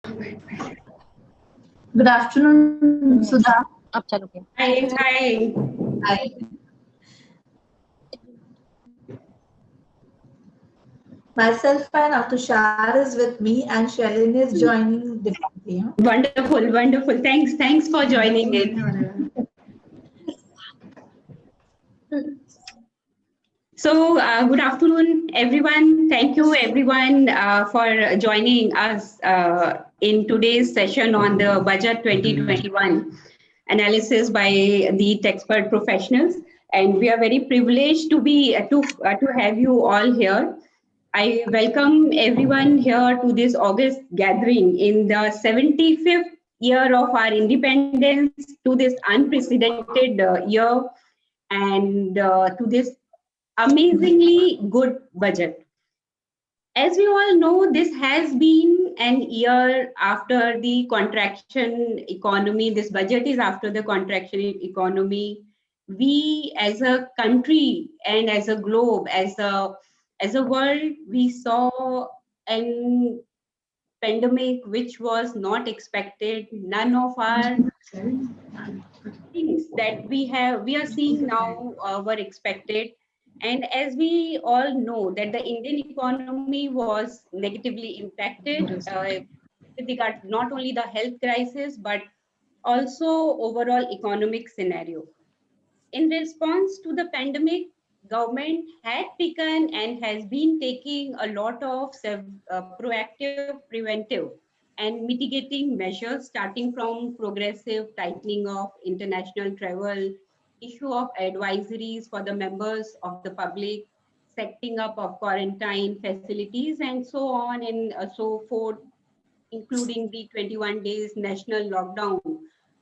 Good afternoon, Sudha. अब चलो के Hi, hi. Hi. Myself and Atushar is with me, and Shalini is joining differently. Huh? Wonderful, wonderful. Thanks for joining in. So, good afternoon, everyone. Thank you, everyone, for joining us in today's session on the Budget 2021 analysis by the Texpert professionals. And we are very privileged to have you all here. I welcome everyone here to this August gathering in the 75th year of our independence, to this unprecedented year, and to this amazingly good budget. As we all know, this has been an year after the contraction economy. This budget is after the contraction economy. We, as a country and as a globe, as a world, we saw an pandemic which was not expected. None of our things that we are seeing now were expected. And as we all know that the Indian economy was negatively impacted with regard not only the health crisis but also overall economic scenario. In response to the pandemic, government had taken and has been taking a lot of proactive, preventive, and mitigating measures, starting from progressive tightening of international travel, issue of advisories for the members of the public, setting up of quarantine facilities, and so on and so forth, including the 21 days national lockdown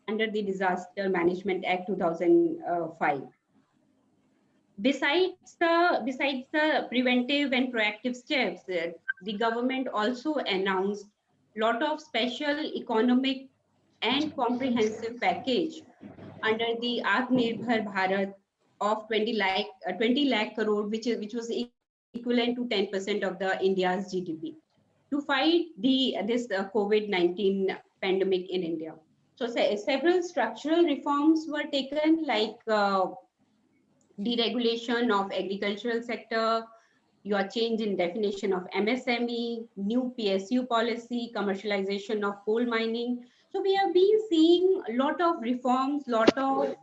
under the Disaster Management Act 2005. Besides the preventive and proactive steps, the government also announced lot of special economic and comprehensive package under the Atmanirbhar Bharat of 20 lakh crore, which was equivalent to 10% of the India's GDP, to fight this COVID-19 pandemic in India. So several structural reforms were taken, like deregulation of agricultural sector, your change in definition of MSME, new PSU policy, commercialization of coal mining. So we have been seeing a lot of reforms, lot of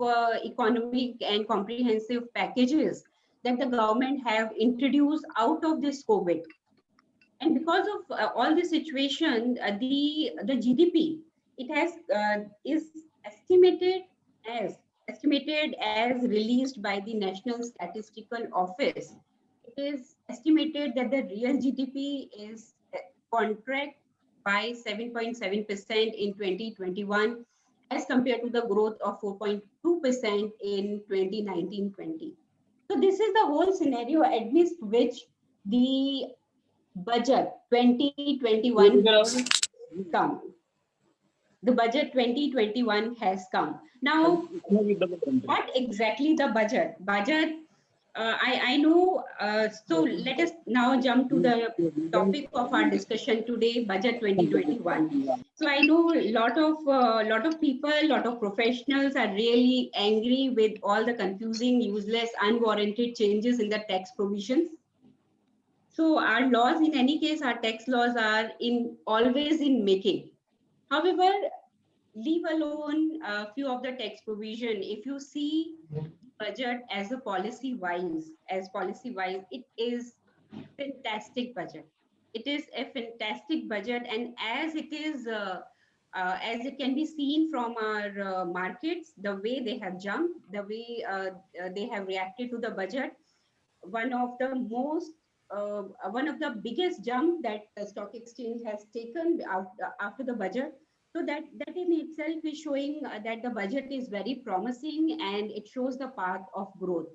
economic and comprehensive packages that the government have introduced out of this COVID. And because of all this situation, the GDP it has is estimated as released by the National Statistical Office. It is estimated that the real GDP is contract by 7.7% in 2021 as compared to the growth of 4.2% in 2019-20. So this is the whole scenario amidst which the budget 2021 has come. The budget 2021 has come. Now, what exactly the budget? I know. So let us now jump to the topic of our discussion today, budget 2021. So I know a lot of people, lot of professionals are really angry with all the confusing, useless, unwarranted changes in the tax provisions. So our laws, in any case, our tax laws are always in making. However, leave alone a few of the tax provision. If you see budget as a policy-wise, it is fantastic budget. It is a fantastic budget, and as it can be seen from our markets, the way they have jumped, the way they have reacted to the budget, one of the most one of the biggest jump that the stock exchange has taken after the budget. So that in itself is showing that the budget is very promising and it shows the path of growth.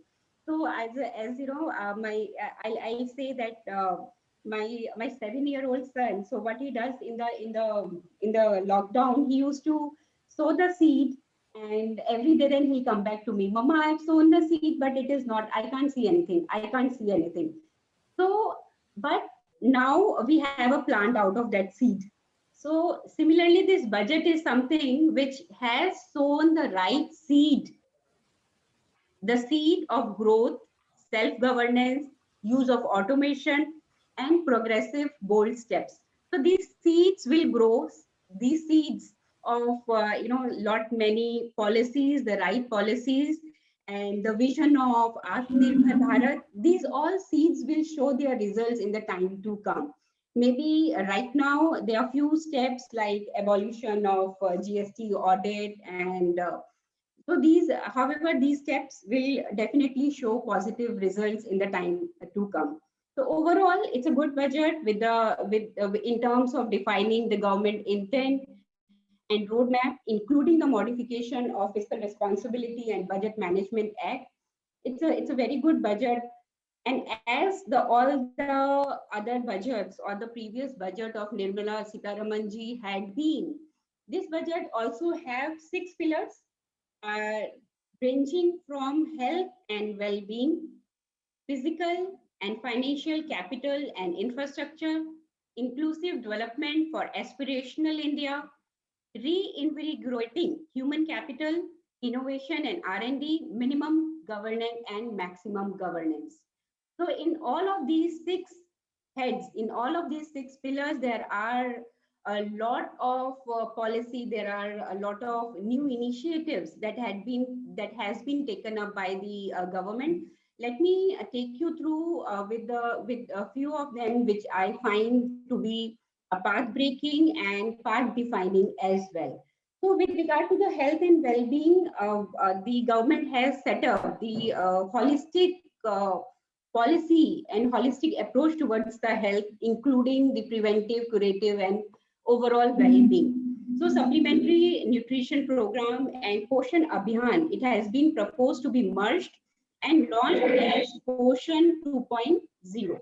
So as you know, I'll say that my 7-year-old son. So what he does in the lockdown, he used to sow the seed, and every day then he'll come back to me, Mama, I've sown the seed, but it is not. I can't see anything. I can't see anything. So, but now we have a plant out of that seed. So similarly, this budget is something which has sown the right seed, the seed of growth, self-governance, use of automation, and progressive bold steps. So these seeds will grow. These seeds of lot many policies, the right policies, and the vision of Atmanirbhar Bharat. These all seeds will show their results in the time to come. Maybe right now there are few steps like abolition of GST audit and so these, however, these steps will definitely show positive results in the time to come. So overall, it's a good budget in terms of defining the government intent and roadmap, including the modification of Fiscal Responsibility and Budget Management Act. It's a very good budget. And as all the other budgets or the previous budget of Nirmala Sitharaman ji had been, this budget also have 6 pillars uh, ranging from health and well-being, physical and financial capital and infrastructure, inclusive development for aspirational India, reinvigorating human capital, innovation and R&D, minimum governance and maximum governance. So in all of these 6 heads, in all of these 6 pillars, there are a lot of policy, there are a lot of new initiatives that has been taken up by the government. Let me take you through with a few of them which I find to be a path breaking and path defining as well. So with regard to the health and well-being, the government has set up the holistic policy and holistic approach towards the health, including the preventive, curative, and overall well-being. So supplementary nutrition program and Poshan Abhiyan, it has been proposed to be merged and launched as Poshan 2.0.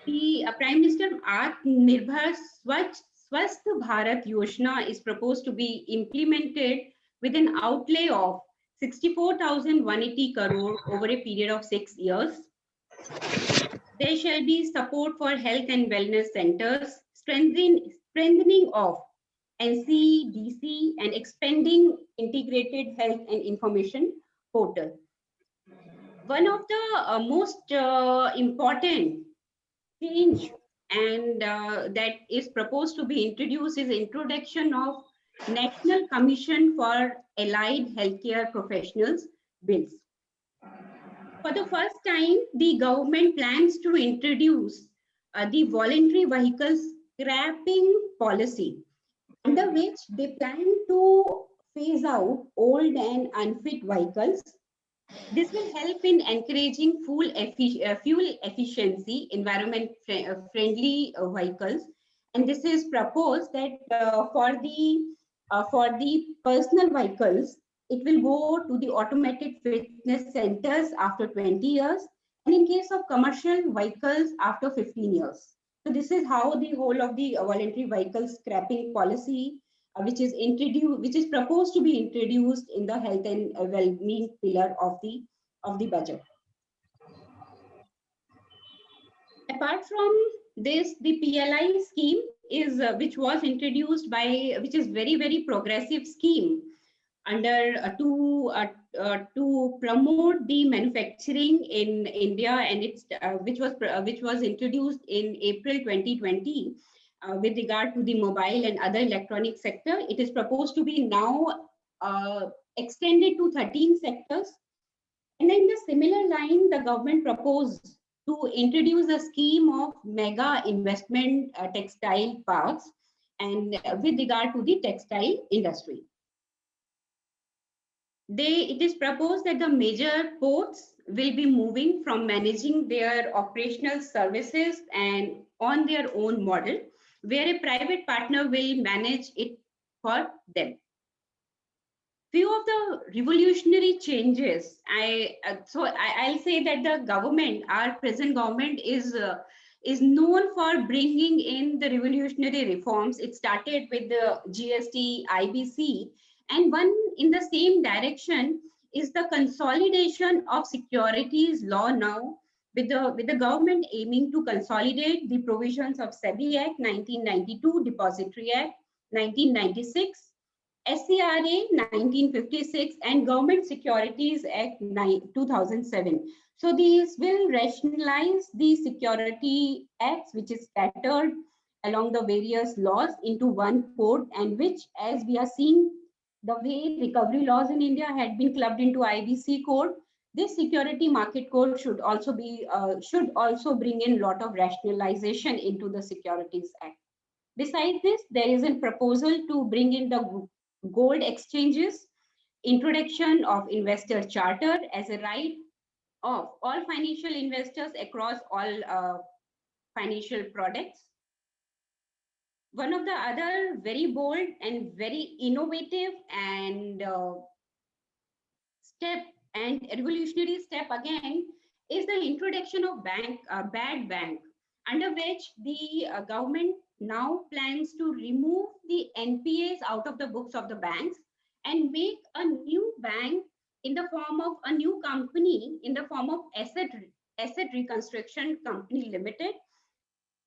The Prime Minister Atmanirbhar Swasth Bharat Yojana is proposed to be implemented with an outlay of 64,180 crore over a period of 6 years. There shall be support for health and wellness centers, strengthening of NCDC, and expanding integrated health and information portal. One of the most important change and that is proposed to be introduced is introduction of National Commission for Allied Healthcare Professionals bills. For the first time, the government plans to introduce the voluntary vehicle scrapping policy, under which they plan to phase out old and unfit vehicles. This will help in encouraging fuel efficiency, environment-friendly vehicles. And this is proposed that for the personal vehicles, it will go to the automated fitness centers after 20 years, and in case of commercial vehicles after 15 years. So this is how the whole of the voluntary vehicle scrapping policy, which is proposed to be introduced in the health and well-being pillar of the budget. Apart from this, the PLI scheme is which was introduced by, which is very progressive scheme under to promote the manufacturing in India, and it's which was introduced in April 2020 with regard to the mobile and other electronic sector. It is proposed to be now extended to 13 sectors. And in the similar line, the government proposed to introduce a scheme of mega investment textile parks and with regard to the textile industry. It is proposed that the major ports will be moving from managing their operational services and on their own model, where a private partner will manage it for them. Few of the revolutionary changes, I'll say that the government, our present government, is known for bringing in the revolutionary reforms. It started with the GST, IBC, and one in the same direction is the consolidation of securities law now, with the government aiming to consolidate the provisions of SEBI Act 1992, Depository Act 1996, SCRA 1956, and Government Securities Act 2007. So these will rationalize the security acts which is scattered along the various laws into one code, and which, as we are seeing, the way recovery laws in India had been clubbed into IBC code, this security market code should also bring in a lot of rationalization into the Securities Act. Besides this, there is a proposal to bring in the gold exchanges, introduction of investor charter as a right of all financial investors across all financial products. One of the other very bold and very innovative and revolutionary step again is the introduction of bad bank, under which the government now plans to remove the NPAs out of the books of the banks and make a new bank in the form of a new company in the form of Asset Reconstruction Company Limited,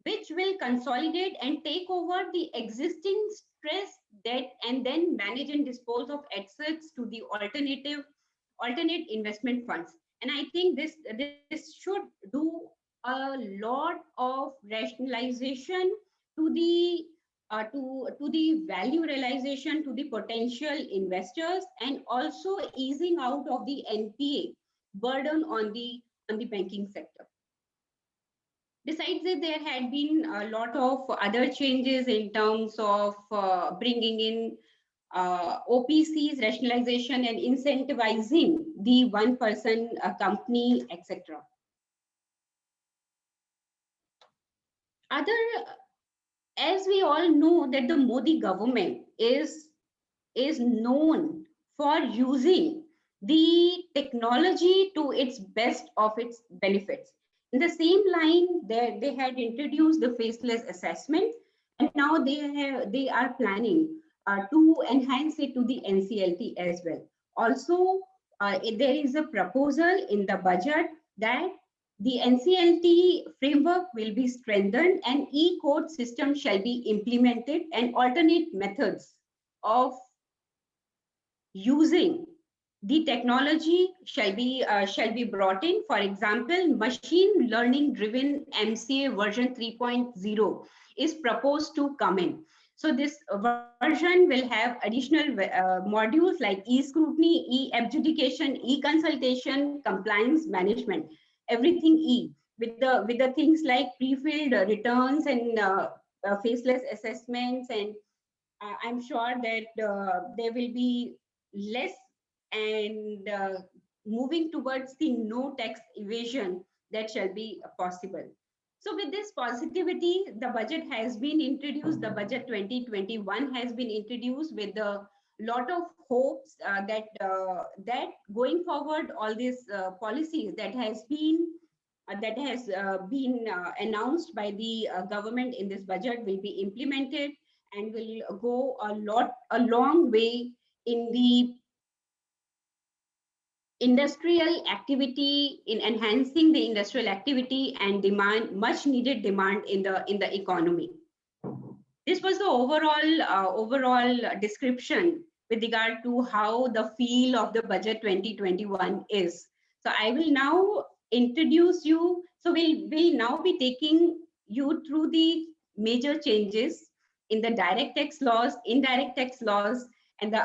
which will consolidate and take over the existing stress debt and then manage and dispose of assets to the alternate investment funds. And I think this should do a lot of rationalization to the to the value realization to the potential investors, and also easing out of the NPA burden on the banking sector. Besides it, there had been a lot of other changes in terms of bringing in OPCs, rationalization, and incentivizing the one-person company, etc. As we all know, that the Modi government is known for using the technology to its best of its benefits. In the same line, they had introduced the faceless assessment, and now they are planning to enhance it to the NCLT as well. Also, there is a proposal in the budget that the NCLT framework will be strengthened and e-court system shall be implemented, and alternate methods of using the technology shall be brought in. For example, machine learning driven MCA version 3.0 is proposed to come in. So this version will have additional modules like e-scrutiny, e-adjudication, e-consultation, compliance management, everything E, with the things like pre-filled returns and faceless assessments. And I'm sure that there will be less and moving towards the no tax evasion that shall be possible. So with this positivity, the budget has been introduced. The budget 2021 has been introduced with a lot of hopes that going forward, all these policies that has been announced by the government in this budget will be implemented and will go a long way in the industrial activity, in enhancing the industrial activity and much needed demand in the economy. This was the overall description with regard to how the feel of the budget 2021 is. So I will now introduce you. So we'll now be taking you through the major changes in the direct tax laws, indirect tax laws, and the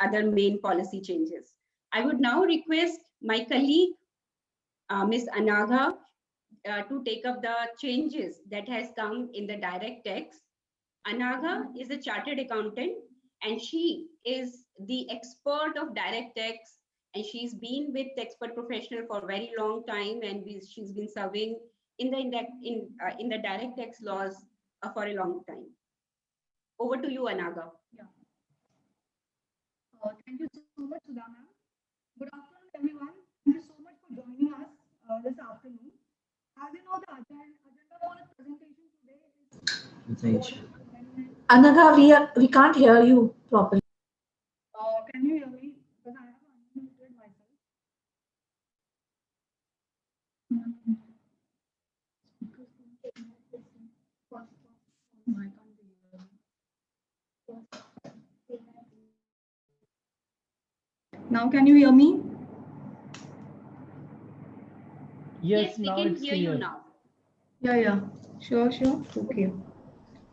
other main policy changes. I would now request my colleague, Ms. Anagha, to take up the changes that has come in the direct tax. Anagha is a chartered accountant, and she is the expert of direct tax, and she's been with Expert Professional for a very long time, and she's been serving in the direct tax laws for a long time. Over to you, Anagha. Yeah. Thank you so much, Sudha ma'am. Good afternoon, everyone. Thank you so much for joining us this afternoon. As you know, the agenda for the presentation today is... Anagha, we can't hear you properly. Can you hear me? Because I have unmuted myself. Now can you hear me? Yes, we now can it's hear you clear. now. Yeah. Sure. Okay.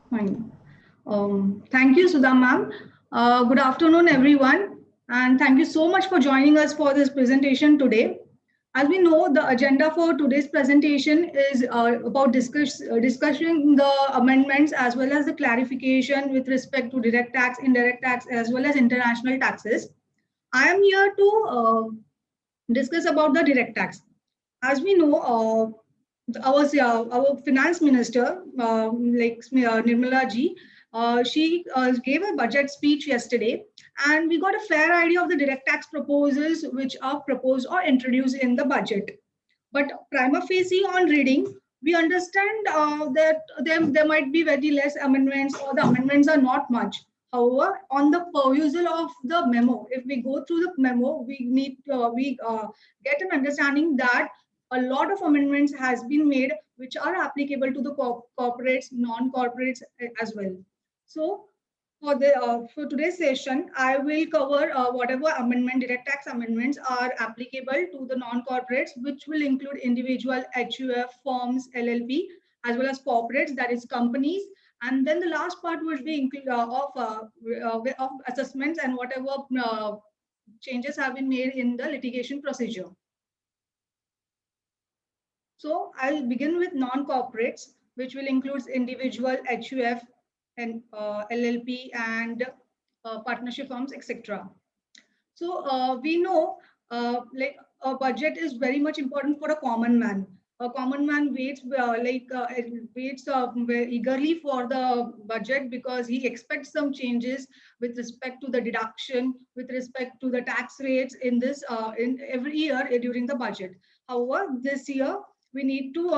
Fine. Thank you, Sudha ma'am. Good afternoon, everyone. And thank you so much for joining us for this presentation today. As we know, the agenda for today's presentation is about discussing the amendments as well as the clarification with respect to direct tax, indirect tax, as well as international taxes. I am here to discuss about the direct tax. As we know, our finance minister, Nirmala ji, she gave a budget speech yesterday, and we got a fair idea of the direct tax proposals which are proposed or introduced in the budget. But prima facie on reading, we understand that there might be very less amendments or the amendments are not much. However, on the perusal of the memo, if we go through the memo, we get an understanding that a lot of amendments has been made which are applicable to the corporates, non-corporates as well. So for today's session, I will cover whatever direct tax amendments are applicable to the non-corporates, which will include individual HUF firms, LLP, as well as corporates, that is companies. And then the last part would be of assessments and whatever changes have been made in the litigation procedure. So I'll begin with non-corporates, which will include individual HUF and LLP and partnership firms, etc. So we know like a budget is very much important for a common man. A common man waits eagerly for the budget because he expects some changes with respect to the deduction, with respect to the tax rates in this in every year during the budget. However, this year we need to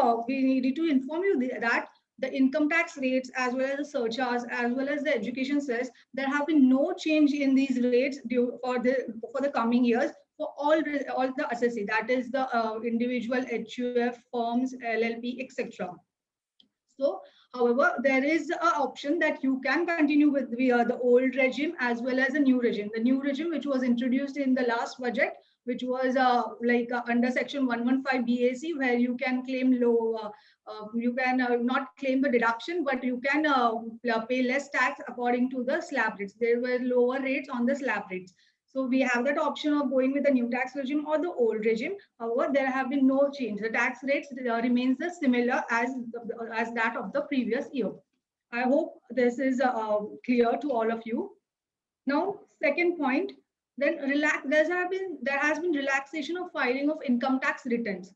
inform you that the income tax rates as well as the surcharge as well as the education cess, there have been no change in these rates for the coming years for all the assessee, that is the individual HUF firms, LLP, etc. So, however, there is an option that you can continue with the old regime as well as the new regime. The new regime, which was introduced in the last budget, which was under section 115 BAC, where you can claim you can not claim the deduction, but you can pay less tax according to the slab rates. There were lower rates on the slab rates. So we have that option of going with the new tax regime or the old regime. However, there have been no change. The tax rates remains the similar as that of the previous year. I hope this is clear to all of you. Now, second point, then there has been relaxation of filing of income tax returns.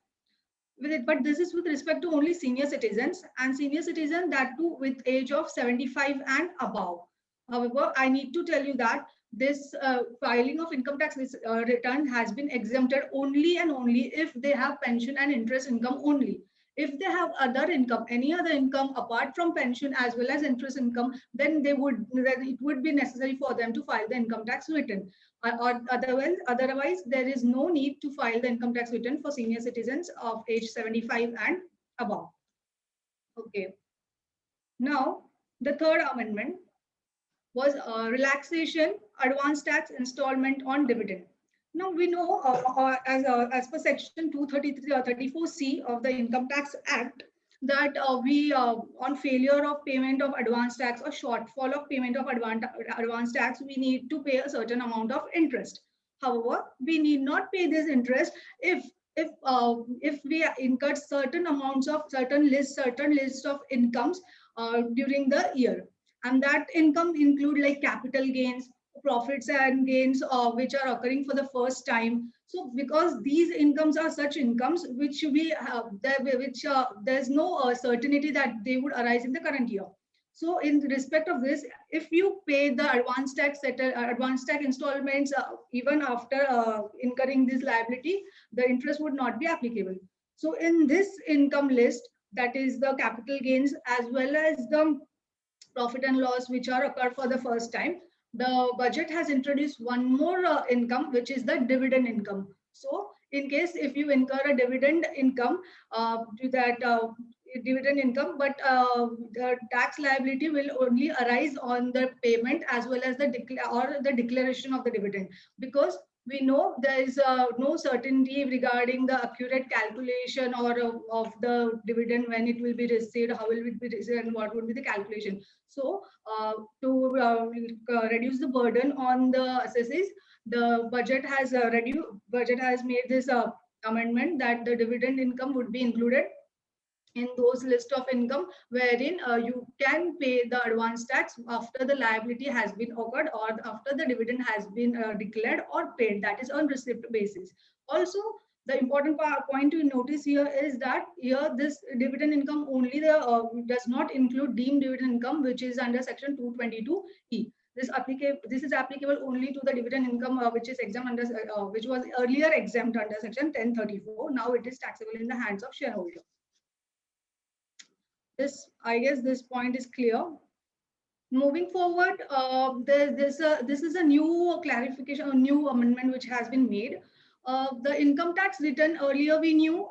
But this is with respect to only senior citizens, and senior citizens that too with age of 75 and above. However, I need to tell you that this filing of income tax return has been exempted only and only if they have pension and interest income only. If they have other income, any other income apart from pension as well as interest income, then it would be necessary for them to file the income tax return. Or otherwise, there is no need to file the income tax return for senior citizens of age 75 and above. Okay. Now, the third amendment was relaxation advance tax installment on dividend. Now we know as per section 233 or 34C of the Income Tax Act that on failure of payment of advance tax or shortfall of payment of advance tax, we need to pay a certain amount of interest. However, we need not pay this interest if we incurred certain amounts of certain lists of incomes during the year, and that income include like capital gains, profits and gains which are occurring for the first time. So because these incomes are such incomes which there's no certainty that they would arise in the current year. So in respect of this, if you pay the advance tax installments even after incurring this liability, the interest would not be applicable. So in this income list, that is the capital gains as well as the profit and loss which are occurred for the first time, the budget has introduced one more income, which is the dividend income. So in case if you incur a dividend income dividend income, but the tax liability will only arise on the payment as well as the declaration of the dividend, because we know there is no certainty regarding the accurate calculation or of the dividend, when it will be received, how will it be received, and what would be the calculation. So to reduce the burden on the assessees, the budget has made this amendment that the dividend income would be included in those list of income, wherein you can pay the advance tax after the liability has been occurred or after the dividend has been declared or paid, that is on receipt basis. Also, the important point to notice here is that here this dividend income only does not include deemed dividend income, which is under section 222E. This is applicable only to the dividend income which is exempt under which was earlier exempt under section 1034. Now it is taxable in the hands of shareholder. I guess this point is clear. Moving forward, this is a new clarification, a new amendment which has been made. The income tax return, earlier we knew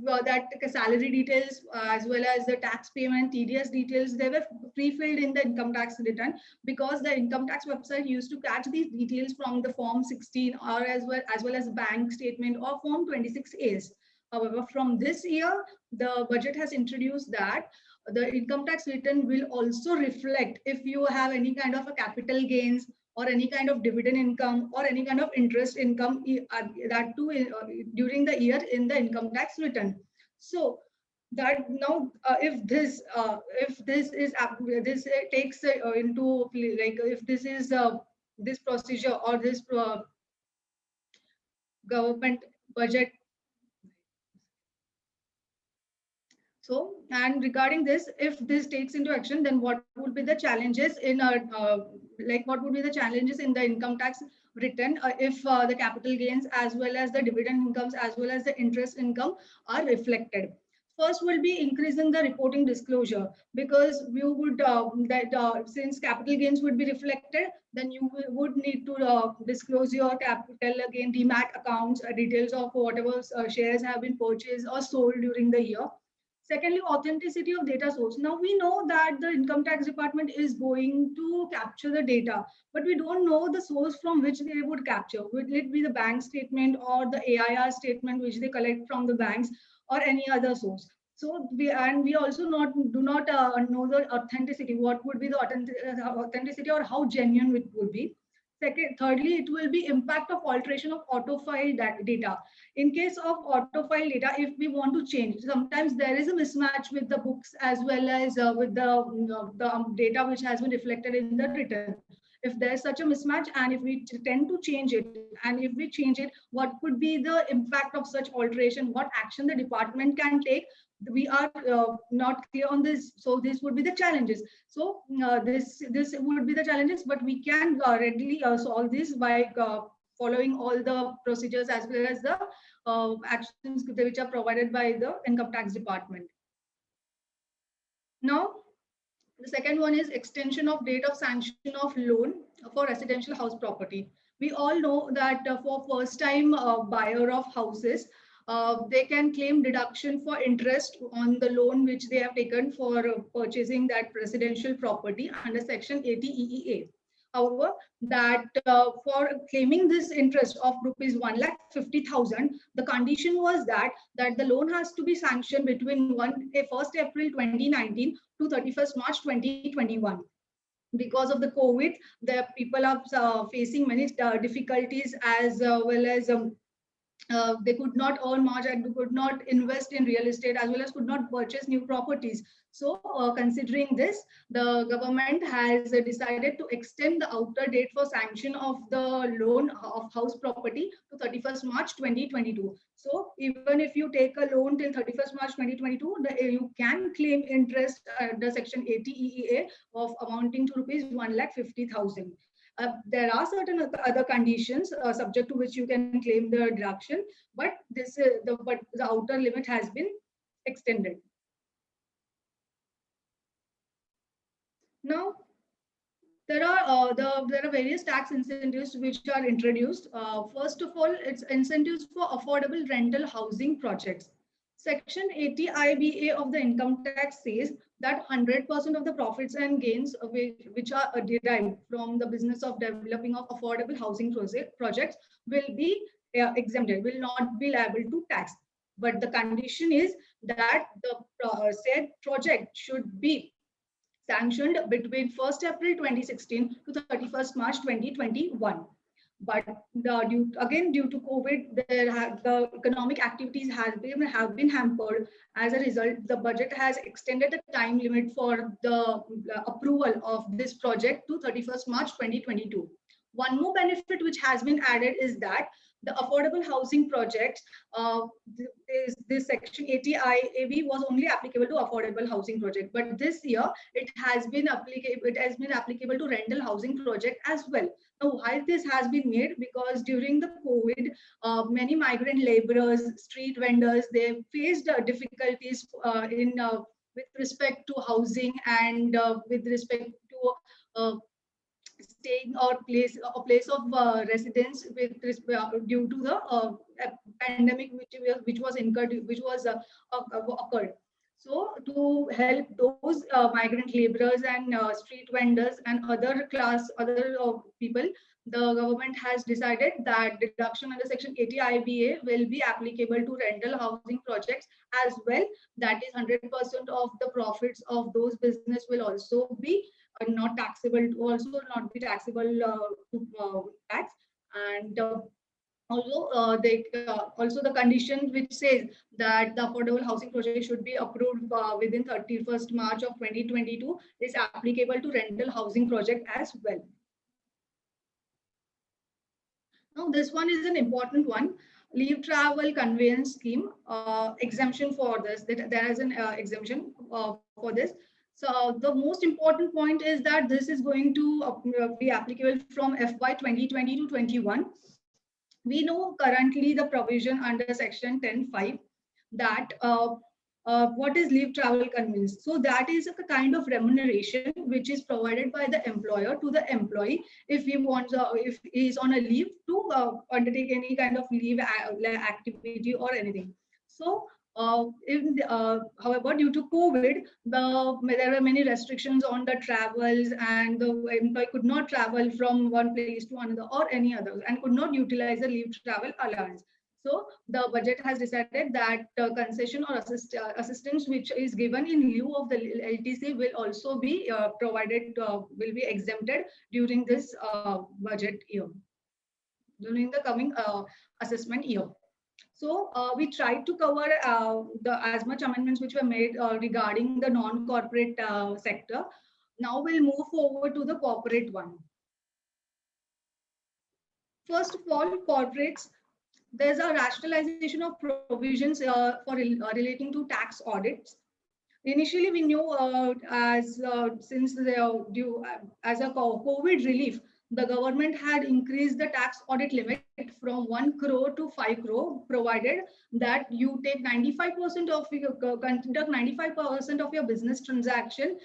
that salary details as well as the tax payment, TDS details, they were pre-filled in the income tax return, because the income tax website used to catch these details from the form 16 or as well as bank statement or form 26As. However, from this year, the budget has introduced that the income tax return will also reflect if you have any kind of a capital gains or any kind of dividend income or any kind of interest income, that too during the year in the income tax return. So that now if this takes into like if this is this procedure or this government budget. So, and regarding this, if this takes into action, then what would be the challenges in what would be the challenges in the income tax return if the capital gains as well as the dividend incomes as well as the interest income are reflected? First will be increasing the reporting disclosure, because you would since capital gains would be reflected, then you would need to disclose your capital gain demat accounts, details of whatever shares have been purchased or sold during the year. Secondly, authenticity of data source. Now we know that the income tax department is going to capture the data, but we don't know the source from which they would capture. Would it be the bank statement or the AIR statement which they collect from the banks or any other source? So we also do not know the authenticity. What would be the authenticity or how genuine it would be? Thirdly, it will be impact of alteration of auto-file data. In case of auto-file data, if we want to change, sometimes there is a mismatch with the books as well as with the data which has been reflected in the return. If there's such a mismatch and if we tend to change it, and if we change it, what could be the impact of such alteration? What action the department can take? We are not clear on this, so this would be the challenges. So this would be the challenges, but we can readily solve this by following all the procedures as well as the actions which are provided by the income tax department. Now, the second one is extension of date of sanction of loan for residential house property. We all know that for first time buyer of houses, they can claim deduction for interest on the loan which they have taken for purchasing that residential property under section 80 EEA. However, that for claiming this interest of rupees 1,50,000, the condition was that the loan has to be sanctioned between 1st April 2019 to 31st March 2021. Because of the COVID, the people are facing many difficulties as well as they could not earn much and could not invest in real estate as well as could not purchase new properties. So considering this, the government has decided to extend the outer date for sanction of the loan of house property to 31st March 2022. So even if you take a loan till 31st March 2022, you can claim interest under section 80 EEA of amounting to rupees 1,50,000. There are certain other conditions subject to which you can claim the deduction, but the outer limit has been extended. Now, there are various tax incentives which are introduced. First of all, it's incentives for affordable rental housing projects. Section 80 IBA of the income tax says that 100% of the profits and gains which are derived from the business of developing of affordable housing projects will be exempted, will not be liable to tax. But the condition is that the said project should be sanctioned between 1st April 2016 to 31st March 2021. But due to COVID, the economic activities have been hampered. As a result, the budget has extended the time limit for the approval of this project to 31st March 2022. One more benefit which has been added is that the affordable housing projects, this section 80 IAB was only applicable to affordable housing project, but this year it has been applicable to rental housing project as well. Now, why this has been made? Because during the COVID, many migrant laborers, street vendors, they faced difficulties with respect to housing and with respect to staying or place of residence due to the pandemic which was occurred. So to help those migrant laborers and street vendors and other people, the government has decided that deduction under section 80 IBA will be applicable to rental housing projects as well. That is 100% of the profits of those business will also be not taxable, also not be taxable to tax. And also the condition which says that the affordable housing project should be approved within 31st March of 2022 is applicable to rental housing project as well. Now this one is an important one. Leave travel conveyance scheme exemption for this. There is an exemption for this. So the most important point is that this is going to be applicable from FY 2020 to 21. We know currently the provision under section 10(5) that what is leave travel conveyance. So that is a kind of remuneration which is provided by the employer to the employee if he wants, if he is on a leave to undertake any kind of leave activity or anything. So however, due to COVID, there were many restrictions on the travels, and the employee could not travel from one place to another or any other, and could not utilize the leave travel allowance. So the budget has decided that concession or assistance which is given in lieu of the LTC will also be provided, will be exempted during this budget year, during the coming assessment year. So we tried to cover as much amendments which were made regarding the non-corporate sector. Now we'll move forward to the corporate one. First of all, corporates, there's a rationalization of provisions for relating to tax audits. Initially, we knew since they are due as a COVID relief, the government had increased the tax audit limit from 1 crore to 5 crore, provided that you take 95% of your conduct 95% of your business transaction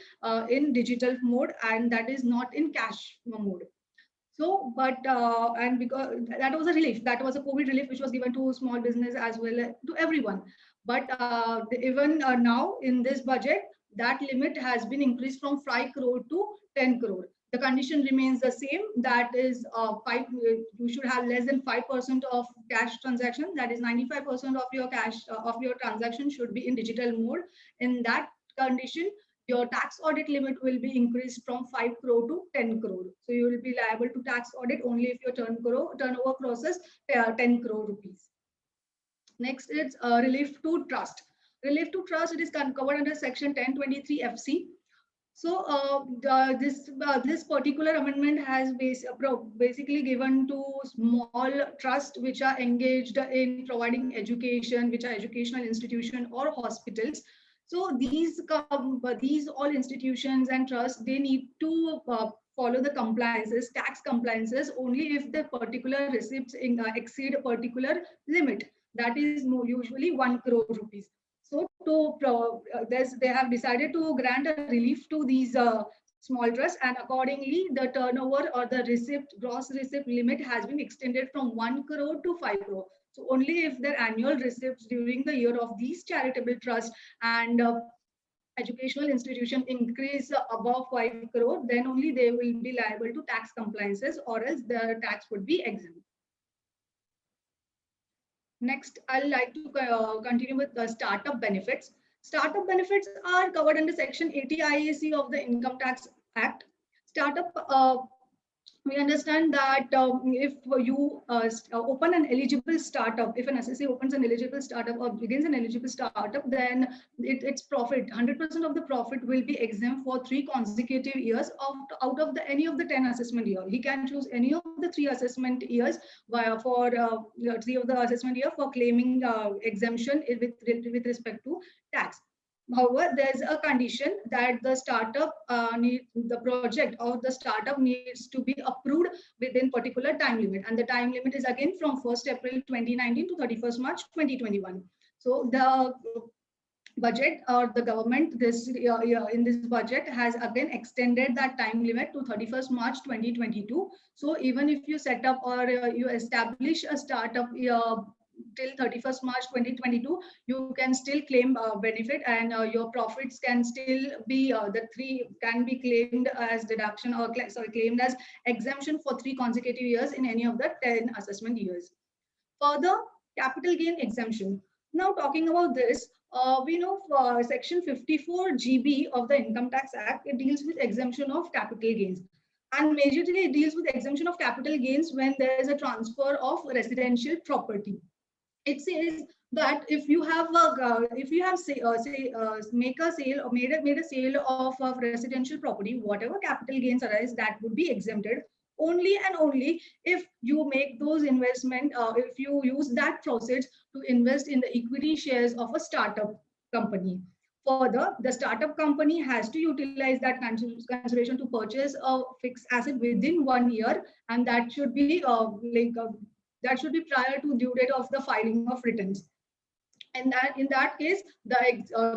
in digital mode, and that is not in cash mode. So, but and because that was a relief, that was a COVID relief which was given to small business as well as to everyone. But even now in this budget, that limit has been increased from 5 crore to 10 crore. The condition remains the same. That is, you should have less than 5% of cash transaction. That is 95% of your cash of your transaction should be in digital mode. In that condition, your tax audit limit will be increased from 5 crore to 10 crore. So you will be liable to tax audit only if your turnover crosses 10 crore rupees. Next is relief to trust. Relief to trust, it is covered under section 1023 FC. So this particular amendment has basically given to small trusts which are engaged in providing education, which are educational institutions or hospitals. So these all institutions and trusts, they need to follow the compliances, tax compliances, only if the particular receipts exceed a particular limit. That is usually 1 crore rupees. So they have decided to grant a relief to these small trusts, and accordingly the turnover or the gross receipt limit has been extended from 1 crore to 5 crore. So only if their annual receipts during the year of these charitable trusts and educational institution increase above 5 crore, then only they will be liable to tax compliances, or else the tax would be exempt. Next, I'd like to continue with the startup benefits. Startup benefits are covered under Section 80 IAC of the Income Tax Act. Startup, we understand that if you open an eligible startup, if an assessee opens an eligible startup or begins an eligible startup, then its profit, 100% of the profit will be exempt for 3 consecutive years out of any of the 10 assessment year. He can choose any of the 3 assessment years for 3 of the assessment year for claiming exemption with respect to tax. However, there's a condition that the startup the project or the startup needs to be approved within particular time limit, and the time limit is again from 1st April 2019 to 31st March 2021. So the budget or the government this in this budget has again extended that time limit to 31st March 2022. So even if you set up or you establish a startup till 31st March 2022, you can still claim benefit, and your profits can still be the 3 can be claimed as deduction or claimed as exemption for 3 consecutive years in any of the 10 assessment years. Further, capital gain exemption. Now talking about this, we know for Section 54 GB of the Income Tax Act, it deals with exemption of capital gains. And majorly it deals with exemption of capital gains when there is a transfer of residential property. It says that if you have made a sale of residential property, whatever capital gains arise, that would be exempted only and only if you make those investment, if you use that proceeds to invest in the equity shares of a startup company. Further, the startup company has to utilize that consideration to purchase a fixed asset within 1 year, and that should be that should be prior to due date of the filing of returns. And that in that case, the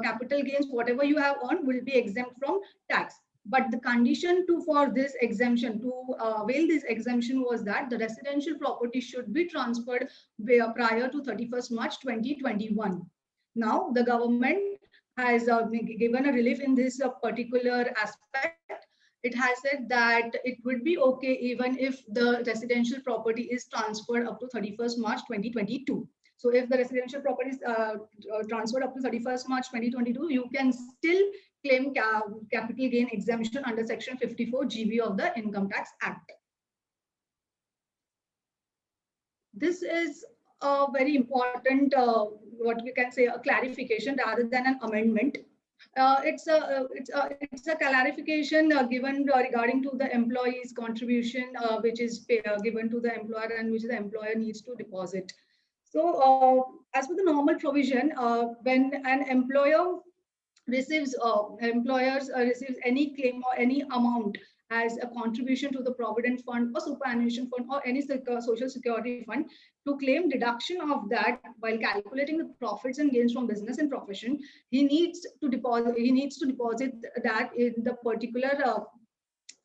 capital gains, whatever you have earned, will be exempt from tax. But the condition for this exemption, to avail this exemption, was that the residential property should be transferred prior to 31st March 2021. Now, the government has given a relief in this particular aspect. It has said that it would be okay even if the residential property is transferred up to 31st March 2022. So if the residential property is transferred up to 31st March 2022, you can still claim capital gain exemption under Section 54 GB of the Income Tax Act. This is a very important, what we can say, a clarification rather than an amendment. It's a clarification given regarding to the employee's contribution, which is given to the employer and which the employer needs to deposit. So as per the normal provision, when an employer receives receives any claim or any amount as a contribution to the provident fund or superannuation fund or any social security fund, to claim deduction of that while calculating the profits and gains from business and profession, he needs to deposit that in the particular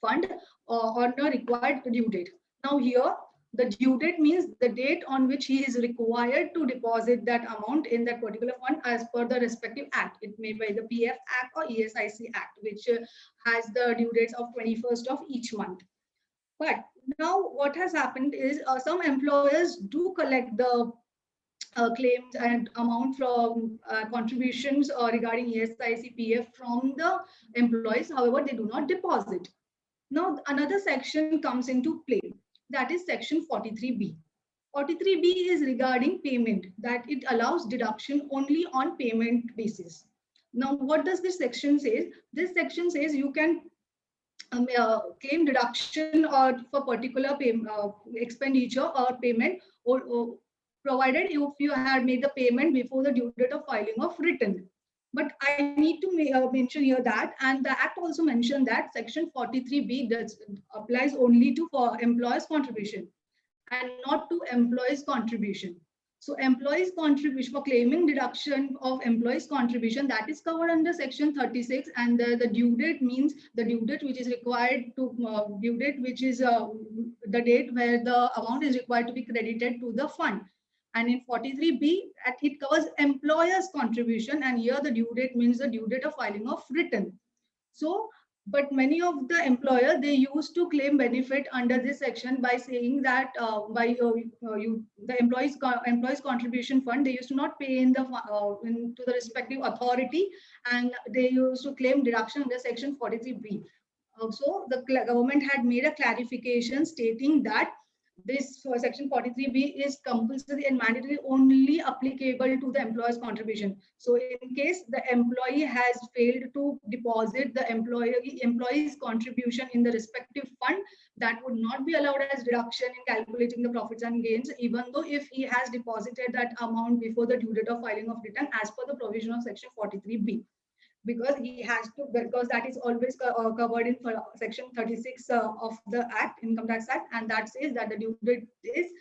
fund on a required due date. Now here, the due date means the date on which he is required to deposit that amount in that particular fund as per the respective act. It may be the PF Act or ESIC Act, which has the due dates of 21st of each month. But now what has happened is some employers do collect the claims and amount from contributions regarding ESIC PF from the employees. However, they do not deposit. Now another section comes into play. That is Section 43B. 43B is regarding payment, that it allows deduction only on payment basis. Now, what does this section say? This section says you can claim deduction or for particular expenditure or payment, or provided if you had made the payment before the due date of filing of return. But I need to mention here that, and the Act also mentioned that Section 43B applies only to for employers' contribution and not to employees' contribution. So employees' contribution, for claiming deduction of employees' contribution, that is covered under Section 36, and the due date means the due date which is required to the date where the amount is required to be credited to the fund. And in 43B, it covers employer's contribution, and here the due date means the due date of filing of return. So, but many of the employer, they used to claim benefit under this section by saying that the employees contribution fund, they used to not pay in the into the respective authority, and they used to claim deduction under section 43B. So the government had made a clarification stating that this for section 43B is compulsory and mandatory only applicable to the employer's contribution. So in case the employee has failed to deposit the employee's contribution in the respective fund, that would not be allowed as deduction in calculating the profits and gains, even though if he has deposited that amount before the due date of filing of return as per the provision of section 43B. Because he has to, because that is always covered in section 36 of the Act, Income Tax Act, and that says that the due date is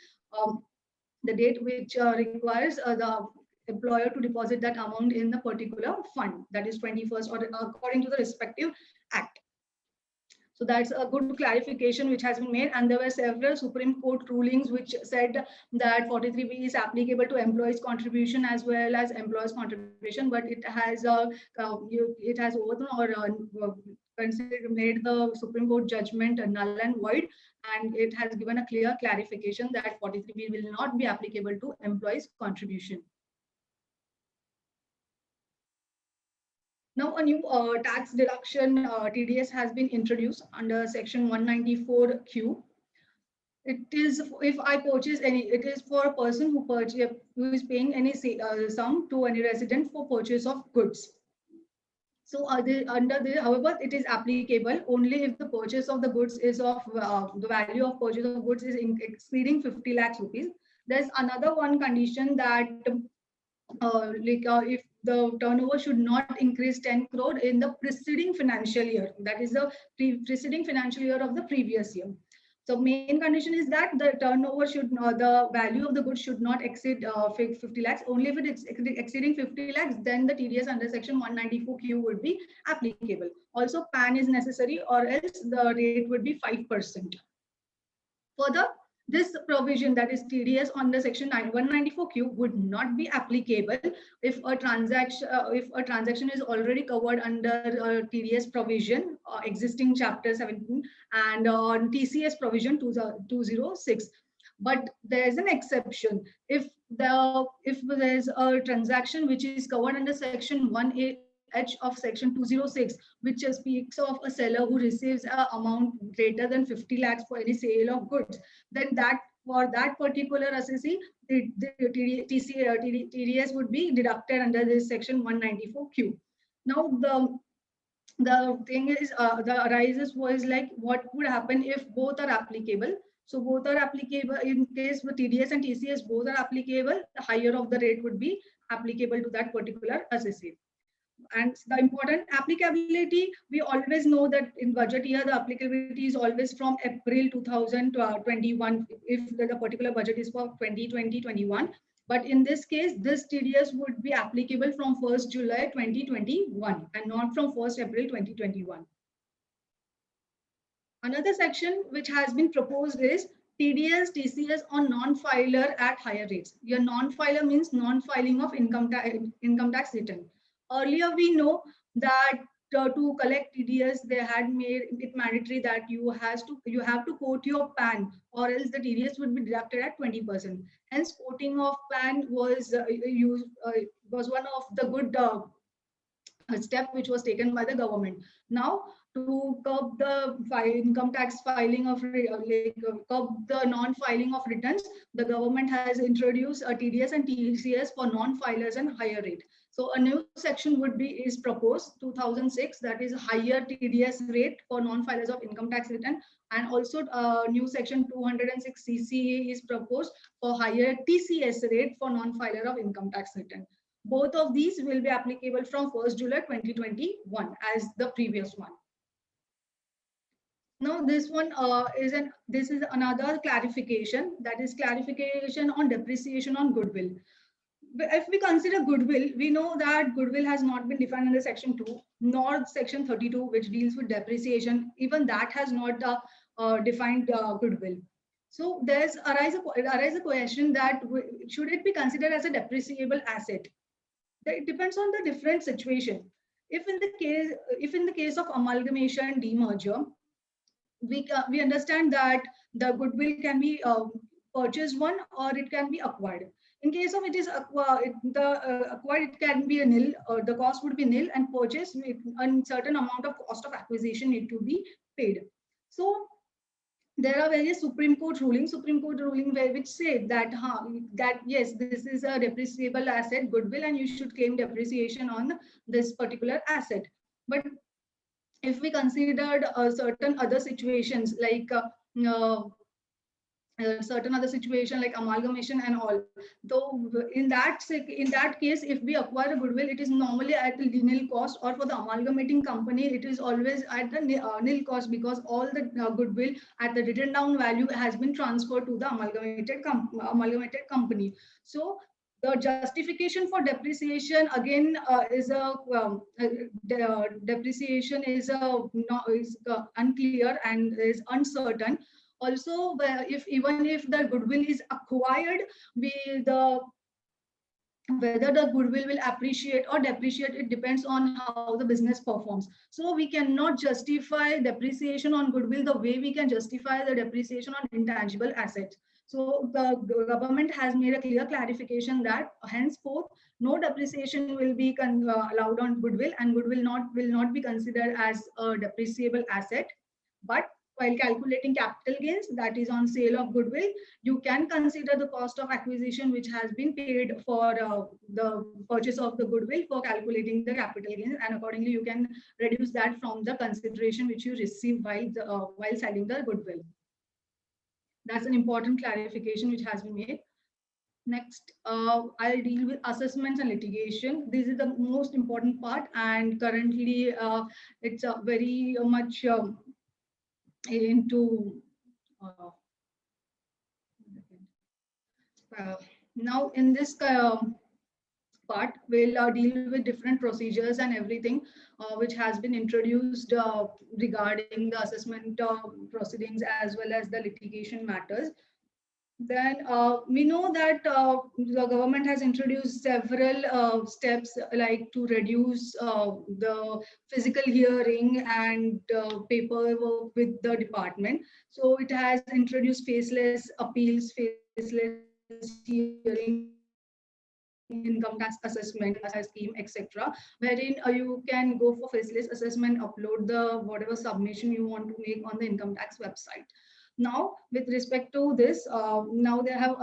the date which requires the employer to deposit that amount in the particular fund, that is 21st or according to the respective Act. So that's a good clarification which has been made, and there were several Supreme Court rulings which said that 43B is applicable to employees' contribution as well as employers' contribution, but it has overthrown or made the Supreme Court judgment null and void, and it has given a clear clarification that 43B will not be applicable to employees' contribution. Now, a new tax deduction TDS has been introduced under section 194Q. It is if I purchase any, it is for a person who is paying any sum to any resident for purchase of goods. So however, it is applicable only if the purchase of the goods is of the value of purchase of goods is exceeding 50 lakhs rupees. There's another one condition that if the turnover should not increase 10 crore in the preceding financial year, that is the preceding financial year of the previous year. So main condition is that the turnover should the value of the goods should not exceed 50 lakhs. Only if it is exceeding 50 lakhs, then the TDS under section 194Q would be applicable. Also, PAN is necessary, or else the rate would be 5%. Further, this provision, that is TDS under section 194Q, would not be applicable if a transaction is already covered under TDS provision existing chapter 17 and on TCS provision 206. But there is an exception. If there's a transaction which is covered under section 1A of section 206, which speaks of a seller who receives an amount greater than 50 lakhs for any sale of goods, then that for that particular assessee, the TDS would be deducted under this section 194Q. Now the thing is, the arises was like, what would happen if both are applicable? So both are applicable. In case with TDS and TCS both are applicable, the higher of the rate would be applicable to that particular assessee. And the important applicability, we always know that in budget year, the applicability is always from April 2021, if the particular budget is for 2020-21. But in this case, this TDS would be applicable from 1st July 2021 and not from 1st April 2021. Another section which has been proposed is TDS, TCS on non-filer at higher rates. Your non-filer means non-filing of income tax return. Earlier, we know that to collect TDS, they had made it mandatory that you have to quote your PAN, or else the TDS would be deducted at 20%. Hence, quoting of PAN was one of the good step which was taken by the government. Now, to curb the income tax filing of curb the non-filing of returns, the government has introduced a TDS and TCS for non-filers and higher rate. So a new section is proposed 2006, that is higher TDS rate for non-filers of income tax return, and also new section 206 CC is proposed for higher TCS rate for non-filer of income tax return. Both of these will be applicable from 1st July 2021 as the previous one. Now this one this is another clarification, that is clarification on depreciation on goodwill. If we consider goodwill, we know that goodwill has not been defined under section 2 nor section 32, which deals with depreciation. Even that has not defined goodwill. So there's arise a question that should it be considered as a depreciable asset? It depends on the different situation. If in the case of amalgamation demerger, we understand that the goodwill can be purchased one or it can be acquired. In case of it is acquired, it can be a nil, the cost would be nil, and purchase a certain amount of cost of acquisition need to be paid. So there are various Supreme Court rulings, which say that that yes, this is a depreciable asset, goodwill, and you should claim depreciation on this particular asset. But if we considered certain other situations like certain other situation like amalgamation and all, though in that case, if we acquire a goodwill, it is normally at the nil cost, or for the amalgamating company it is always at the nil cost, because all the goodwill at the written down value has been transferred to the amalgamated company. So the justification for depreciation again is a depreciation is unclear and is uncertain. Also, if even if the goodwill is acquired, we the whether the goodwill will appreciate or depreciate, it depends on how the business performs. So we cannot justify depreciation on goodwill the way we can justify the depreciation on intangible assets. So the government has made a clear clarification that henceforth no depreciation will be allowed on goodwill, and goodwill will not be considered as a depreciable asset. But while calculating capital gains, that is on sale of goodwill, you can consider the cost of acquisition which has been paid for the purchase of the goodwill for calculating the capital gains, and accordingly you can reduce that from the consideration which you receive while selling the goodwill. That's an important clarification which has been made. Next, I'll deal with assessments and litigation. This is the most important part, and currently it's very much into now in this part, we'll deal with different procedures and everything which has been introduced regarding the assessment proceedings as well as the litigation matters. Then we know that the government has introduced several steps like to reduce the physical hearing and paperwork with the department. So it has introduced faceless appeals, faceless hearing, income tax assessment scheme, etc., wherein you can go for faceless assessment, upload the whatever submission you want to make on the income tax website. Now with respect to this, now they have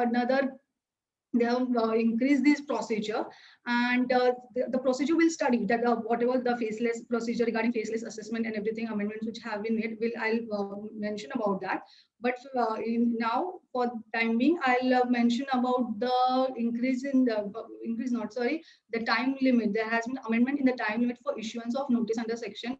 increased this procedure, and the procedure will study that whatever the faceless procedure regarding faceless assessment and everything amendments which have been made, I'll mention about that. But now for time being, I'll mention about the the time limit. There has been amendment in the time limit for issuance of notice under section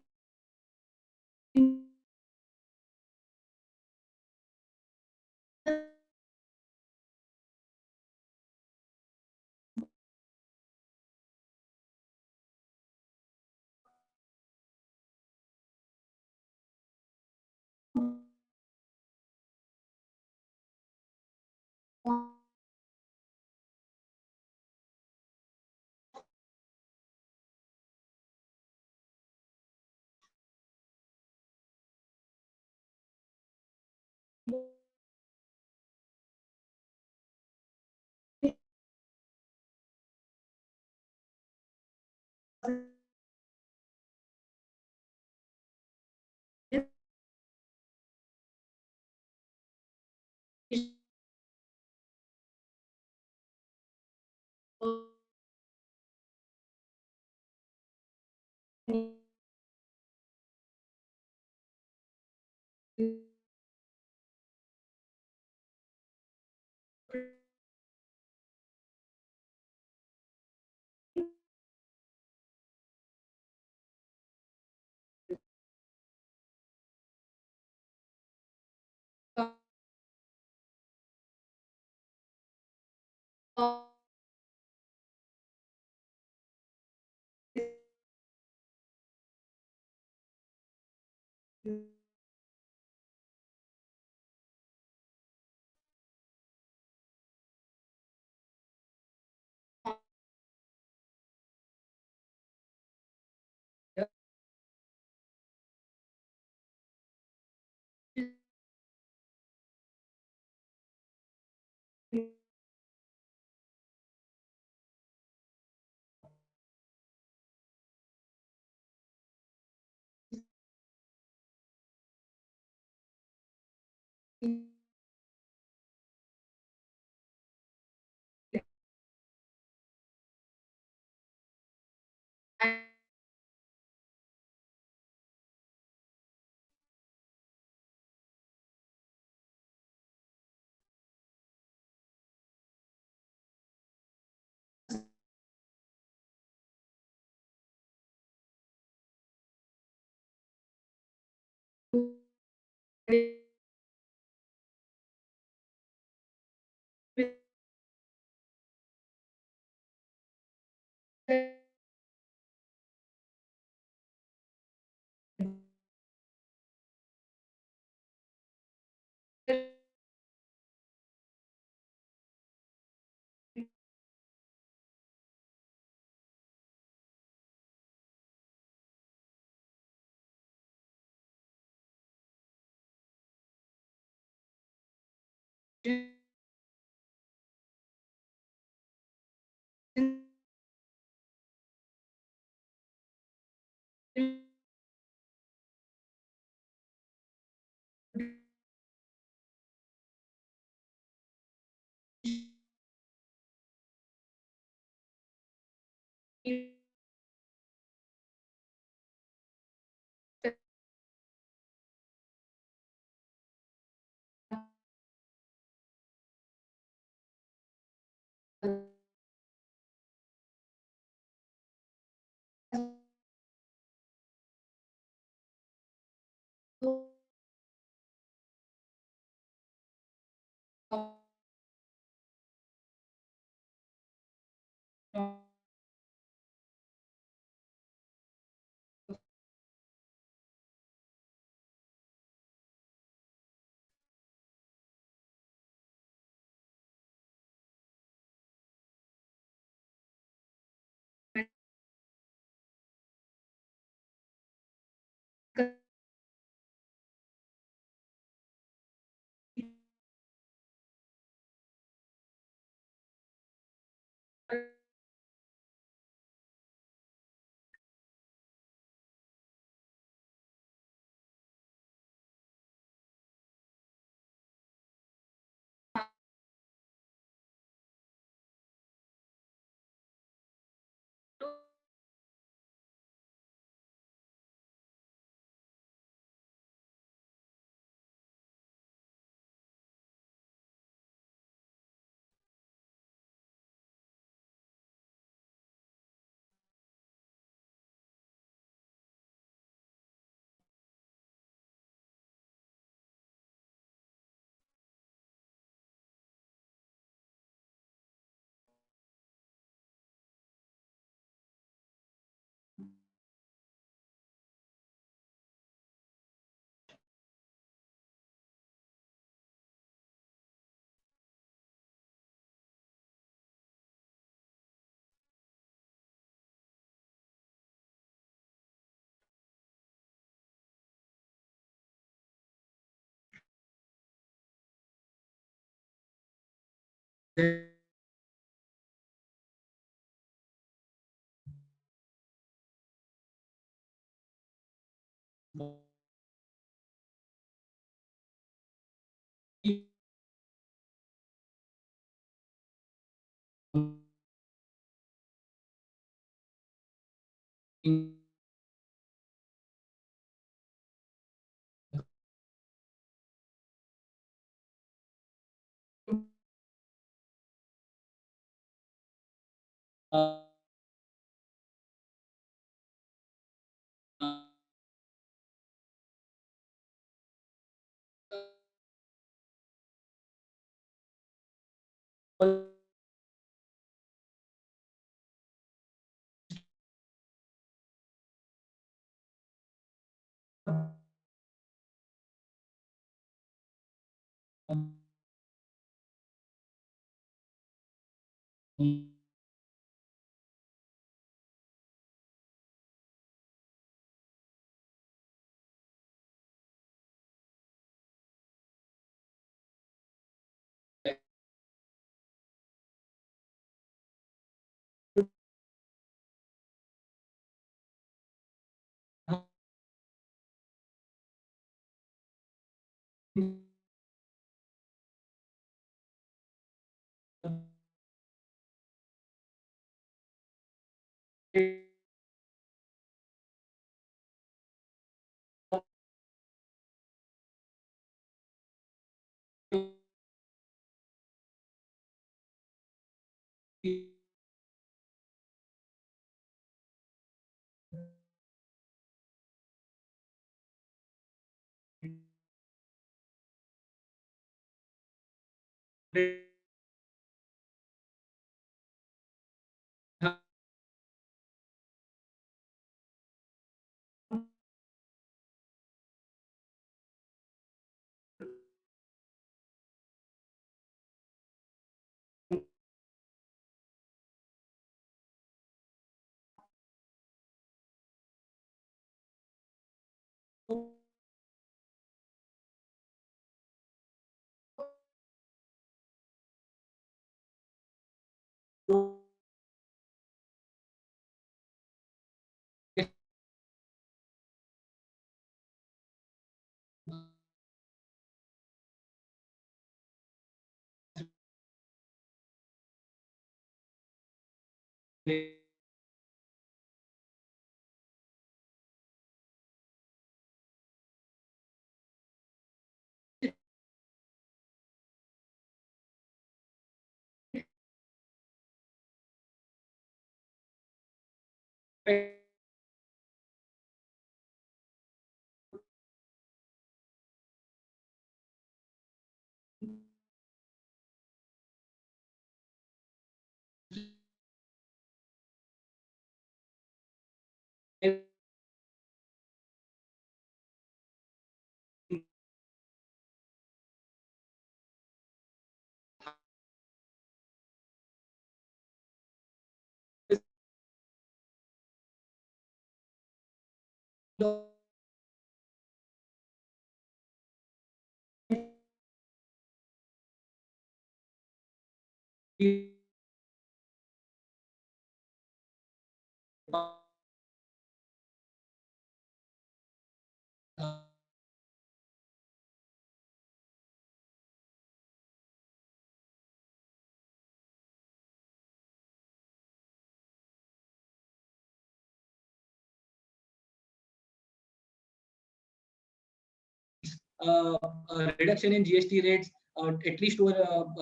a reduction in GST rates, at least to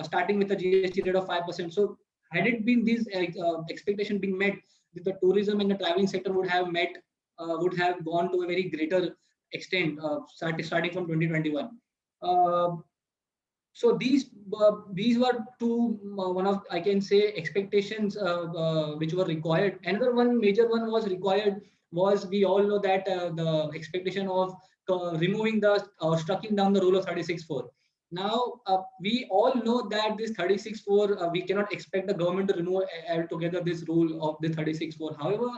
starting with a GST rate of 5%. So had it been these expectation being met, the tourism and the traveling sector would have gone to a very greater extent, starting from 2021. So these were two one of, I can say, expectations which were required. Another one major one was required was, we all know that the expectation of removing the striking down the rule of 36(4). Now we all know that this 36(4), we cannot expect the government to remove altogether this rule of the 36(4). However,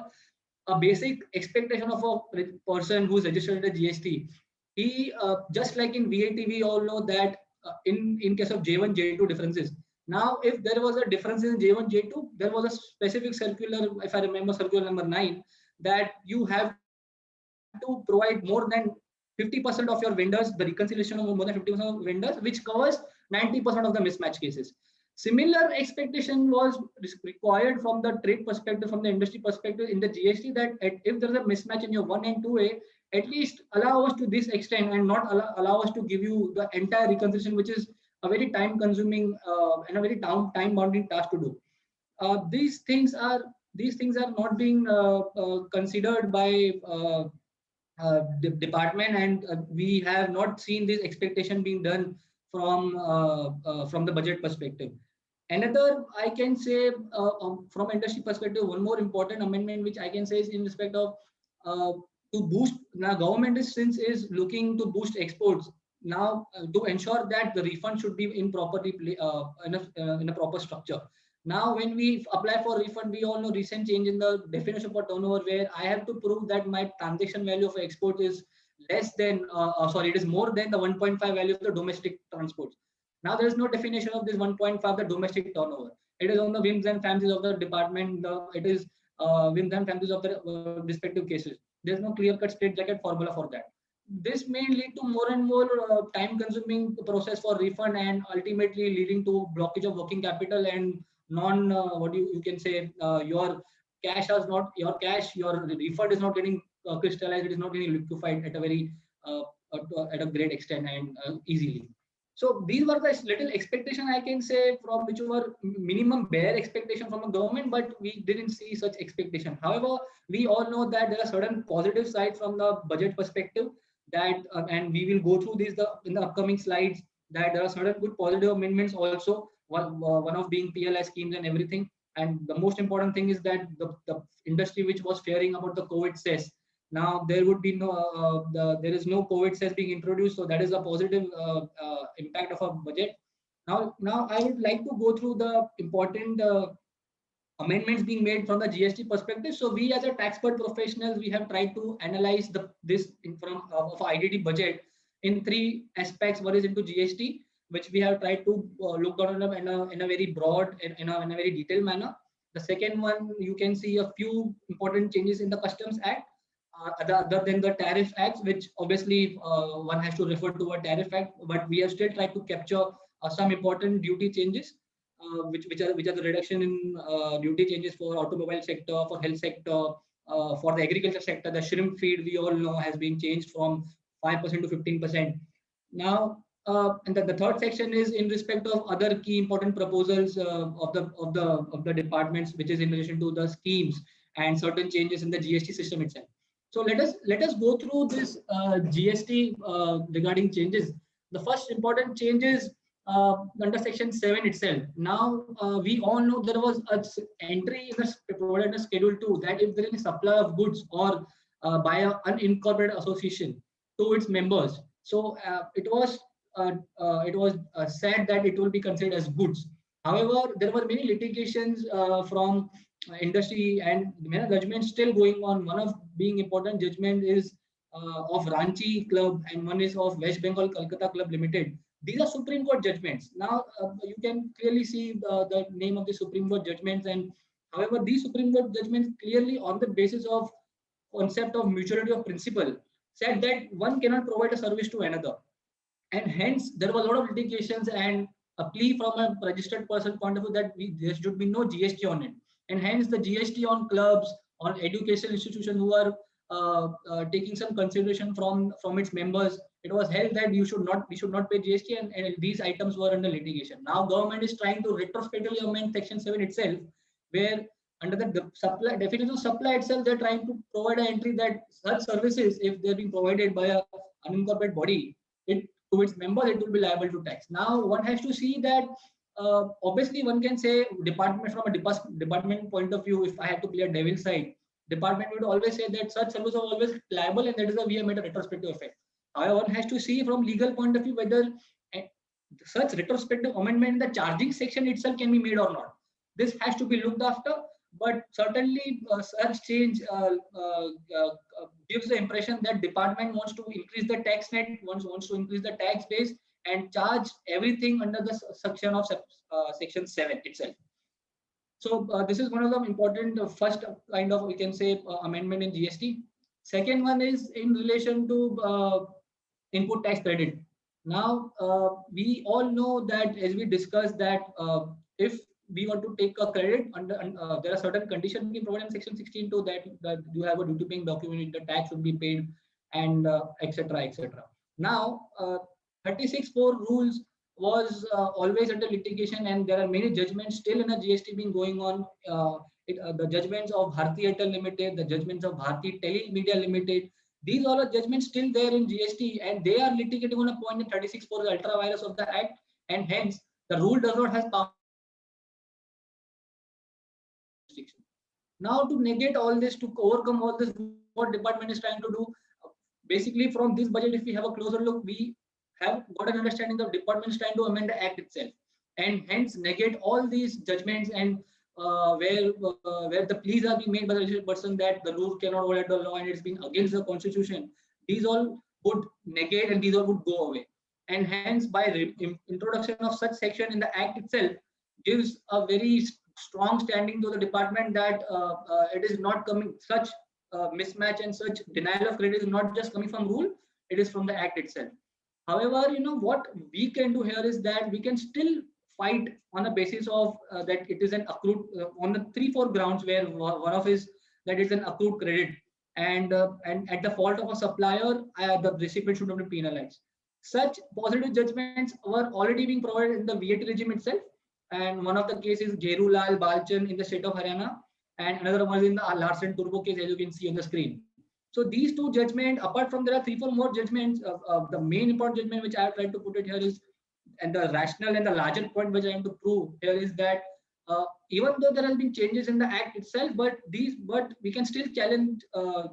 a basic expectation of a person who's registered at GST, he just like in VAT, we all know that in case of J1, J2 differences. Now, if there was a difference in J1, J2, there was a specific circular, if I remember, circular number 9, that you have to provide more than 50% of your vendors, the reconciliation of more than 50% of vendors, which covers 90% of the mismatch cases. Similar expectation was required from the trade perspective, from the industry perspective in the GST, that if there is a mismatch in your 1 and 2A, at least allow us to this extent and not allow us to give you the entire reconciliation, which is a very time consuming and a very time bounding task to do. These things are not being considered by department, and we have not seen this expectation being done from the budget perspective. Another, I can say, from industry perspective, one more important amendment which I can say is in respect of to boost. Now government is looking to boost exports now, to ensure that the refund should be in in a proper structure. Now when we apply for refund, we all know recent change in the definition for turnover, where I have to prove that my transaction value of export is less than it is more than the 1.5 value of the domestic transports. Now there is no definition of this 1.5, the domestic turnover. It is on the whims and fancies of the department. It is whims and fancies of the respective cases. There is no clear-cut straight-jacket formula for that. This may lead to more and more time-consuming process for refund, and ultimately leading to blockage of working capital and what you can say, your your refund is not getting crystallized, it is not getting liquefied at a very at a great extent and easily. So these were the little expectation I can say from which were minimum bare expectation from a government, but we didn't see such expectation. However, we all know that there are certain positive sides from the budget perspective that, and we will go through these in the upcoming slides, that there are certain good positive amendments also. One of being PLI schemes and everything. And the most important thing is that the industry which was fearing about the COVID cess, now there would be there is no COVID cess being introduced, so that is a positive impact of a budget. Now I would like to go through the important amendments being made from the GST perspective. So we as a taxpayer professionals, we have tried to analyze this from of IDT budget in three aspects. One is into GST, which we have tried to look on in a very broad, in a very detailed manner. The second one, you can see a few important changes in the Customs Act, other than the Tariff Acts, which obviously one has to refer to a Tariff Act, but we have still tried to capture some important duty changes, which are the reduction in duty changes for automobile sector, for health sector, for the agriculture sector. The shrimp feed, we all know, has been changed from 5% to 15%. Now, and the third section is in respect of other key important proposals of the departments, which is in relation to the schemes and certain changes in the GST system itself. So let us go through this GST regarding changes. The first important change is under section 7 itself. Now we all know there was an entry in the provided in the schedule 2 that if there is a supply of goods or by an unincorporated association to its members, so it was said that it will be considered as goods. However, there were many litigations from industry and many judgments still going on. One of being important judgment is of Ranchi Club, and one is of West Bengal Kolkata Club Limited. These are Supreme Court judgments. Now you can clearly see the name of the Supreme Court judgments, and however these Supreme Court judgments clearly on the basis of concept of mutuality of principle said that one cannot provide a service to another, and hence there was a lot of litigations and a plea from a registered person point of view that there should be no GST on it, and hence the GST on clubs, on educational institutions who are taking some consideration from its members, it was held that we should not pay GST, and these items were under litigation. Now government is trying to retrospectively amend section 7 itself, where under the supply definition of supply itself, they're trying to provide an entry that such services, if they're being provided by an unincorporated body, to its members, it will be liable to tax. Now one has to see that obviously one can say department, from a department point of view, if I have to play a devil's side, department would always say that such services are always liable, and that is why we have made a retrospective effect. However, one has to see from legal point of view whether such retrospective amendment in the charging section itself can be made or not. This has to be looked after, but certainly such change gives the impression that department wants to increase the tax net, wants to increase the tax base and charge everything under the section of section 7 itself. So this is one of the important first kind of, we can say, amendment in GST. Second one is in relation to input tax credit. Now we all know that, as we discussed, that if we want to take a credit under there are certain conditions we provide in section 16 that you have a duty paying document, the tax should be paid, and etc. etc. Now 36(4) rules was always under litigation, and there are many judgments still in a GST being going on. The judgments of Bharti Airtel Limited, the judgments of Bharti Telemedia Limited, these all are judgments still there in GST, and they are litigating on a point in 36(4), the ultra virus of the act, and hence the rule does not have power. Now to negate all this, to overcome all this, what department is trying to do, basically from this budget, if we have a closer look, we have got an understanding of department is trying to amend the act itself, and hence negate all these judgments, and where the pleas are being made by the legislative person that the rule cannot violate the law and it's being against the constitution. These all would negate, and these all would go away, and hence by introduction of such section in the act itself gives a very strong standing to the department that it is not coming, such mismatch and such denial of credit is not just coming from rule, it is from the act itself. However, what we can do here is that we can still fight on the basis of that it is an accrued on the 3-4 grounds, where one of is that it's an accrued credit, and at the fault of a supplier, the recipient should not be penalized. Such positive judgments were already being provided in the VAT regime itself, and one of the cases Jerulal Balchan in the state of Haryana, and another one is in the Larsen Turbo case, as you can see on the screen. So these two judgments, apart from there are 3-4 more judgments. The main important judgment which I have tried to put it here is, and the rationale and the larger point which I am to prove here is that even though there has been changes in the act itself, but we can still challenge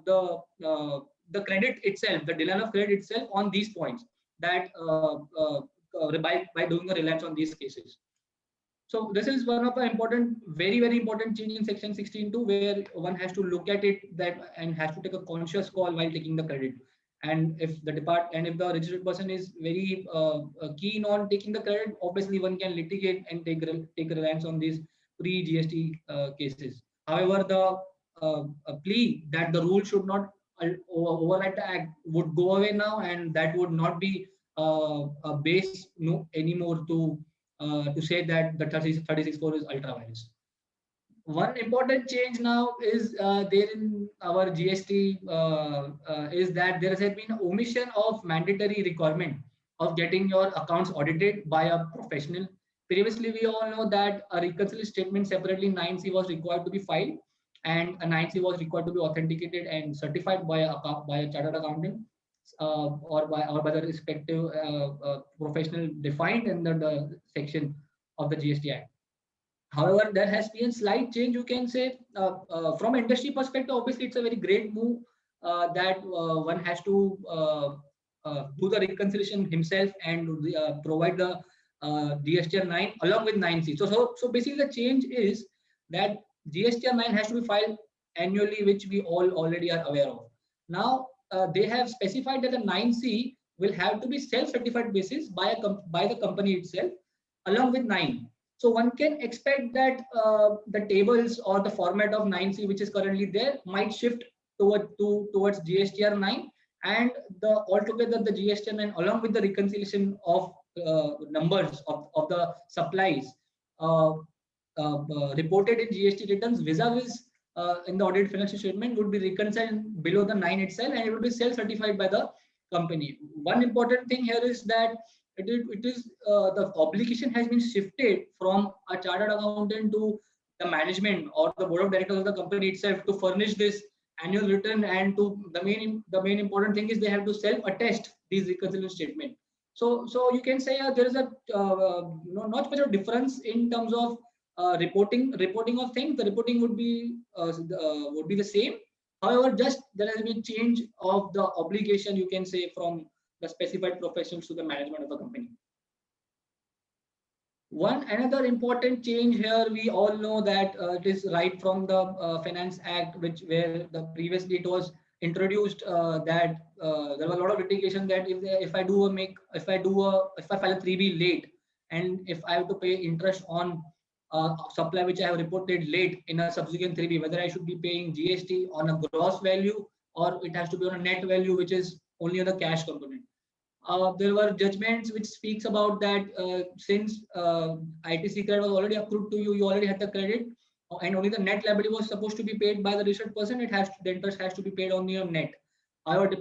the credit itself, the denial of credit itself on these points, that by doing a reliance on these cases. So this is one of the important, very important change in section 16.2, where one has to look at it that and has to take a conscious call while taking the credit. And if the registered person is very keen on taking the credit, obviously one can litigate and take reliance on these pre-GST cases. However, the plea that the rule should not override the act would go away now, and that would not be a base anymore to say that the 36.4 is ultra vires. One important change now is there in our GST is that there has been an omission of mandatory requirement of getting your accounts audited by a professional. Previously, we all know that a reconciliation statement separately 9C was required to be filed, and a 9C was required to be authenticated and certified by a chartered accountant or by the respective professional defined in the section of the GST Act. However, there has been a slight change, you can say, from industry perspective. Obviously, it's a very great move that one has to do the reconciliation himself and provide the GSTR 9 along with 9C. So basically, the change is that GSTR 9 has to be filed annually, which we all already are aware of. Now, they have specified that the 9C will have to be self-certified basis by the company itself along with 9. So one can expect that the tables or the format of 9C, which is currently there, might shift towards GSTR 9, and altogether the GSTR 9 along with the reconciliation of numbers of the supplies reported in GST returns vis-a-vis in the audited financial statement would be reconciled below the 9 itself, and it will be self-certified by the company. One important thing here is that the obligation has been shifted from a chartered accountant to the management or the board of directors of the company itself to furnish this annual return, and to the main important thing is they have to self-attest these reconciliation statement. So you can say there is a not much of difference in terms of reporting of things. The reporting would be the same. However, just there has been change of the obligation, you can say, from the specified professions to the management of the company. Another important change here, we all know that it is right from the Finance Act, where previously it was introduced that there was a lot of litigation that if I file a 3B late, and if I have to pay interest on supply which I have reported late in a subsequent 3B, whether I should be paying GST on a gross value or it has to be on a net value, which is only on the cash component. There were judgments which speaks about that since ITC credit was already accrued to you, you already had the credit, and only the net liability was supposed to be paid by the registered person. The interest has to be paid on your net. However,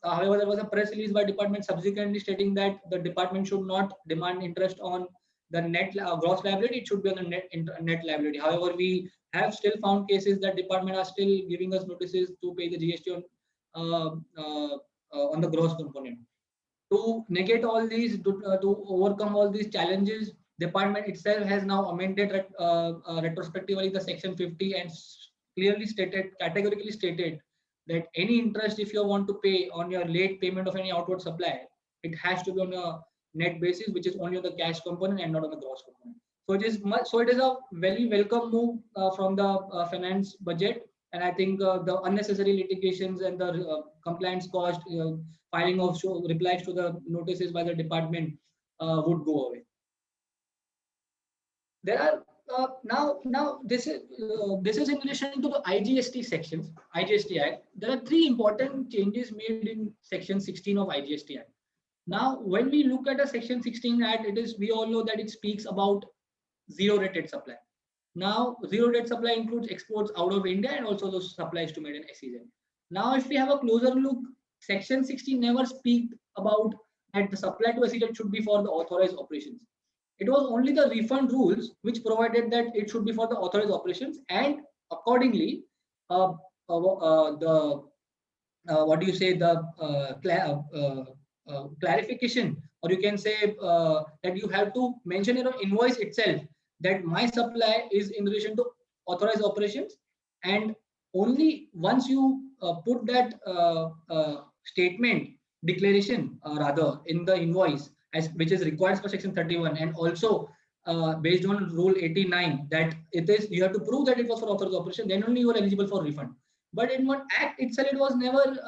however, there was a press release by department subsequently stating that the department should not demand interest on the net gross liability; it should be on the net liability. However, we have still found cases that department are still giving us notices to pay the GST on the gross component. To negate all these, to overcome all these challenges, department itself has now amended retrospectively the section 50 and categorically stated that any interest, if you want to pay on your late payment of any outward supply, it has to be on a net basis, which is only on the cash component and not on the gross component. So it is a very welcome move from the finance budget, and I think the unnecessary litigations and the compliance cost, filing of replies to the notices by the department would go away. There are now this is in relation to the IGST sections, IGST Act. There are 3 important changes made in section 16 of IGST Act. Now, when we look at a Section 16 Act, we all know that it speaks about zero rated supply. Now, zero rate supply includes exports out of India and also those supplies to made in SEZ. Now, if we have a closer look, Section 16 never speak about that the supply to SEZ should be for the authorized operations. It was only the refund rules which provided that it should be for the authorized operations, and accordingly, the what do you say, the clarification, or you can say that you have to mention in an invoice itself that my supply is in relation to authorized operations, and only once you put that statement declaration rather in the invoice, as which is required for Section 31, and also based on Rule 89 that it is, you have to prove that it was for authorized operation, then only you are eligible for refund. But in one act itself, it was never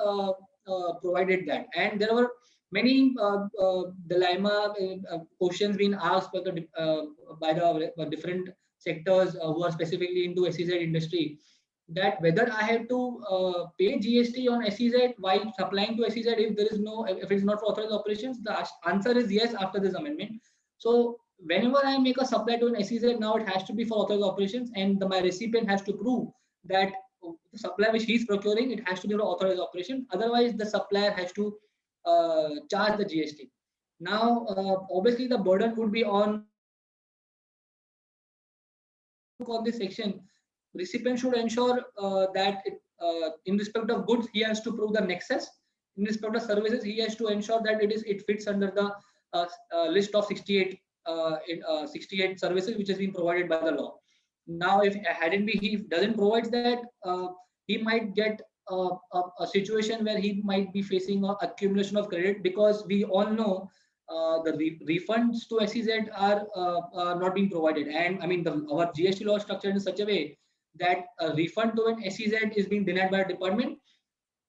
provided that, and there were many dilemma questions being asked by the different sectors who are specifically into SEZ industry, that whether I have to pay GST on SEZ while supplying to SEZ if it's not for authorized operations. The answer is yes after this amendment. So whenever I make a supply to an SEZ, now it has to be for authorized operations, and my recipient has to prove that the supply which he's procuring, it has to be for authorized operation. Otherwise, the supplier has to charge the GST. Now, obviously, the burden would be on this section. Recipient should ensure that in respect of goods, he has to prove the nexus. In respect of services, he has to ensure that it fits under the list of 68 services which has been provided by the law. Now, if he doesn't provide that, he might get a situation where he might be facing an accumulation of credit, because we all know the refunds to SEZ are not being provided. And I mean, our GST law is structured in such a way that a refund to an SEZ is being denied by a department.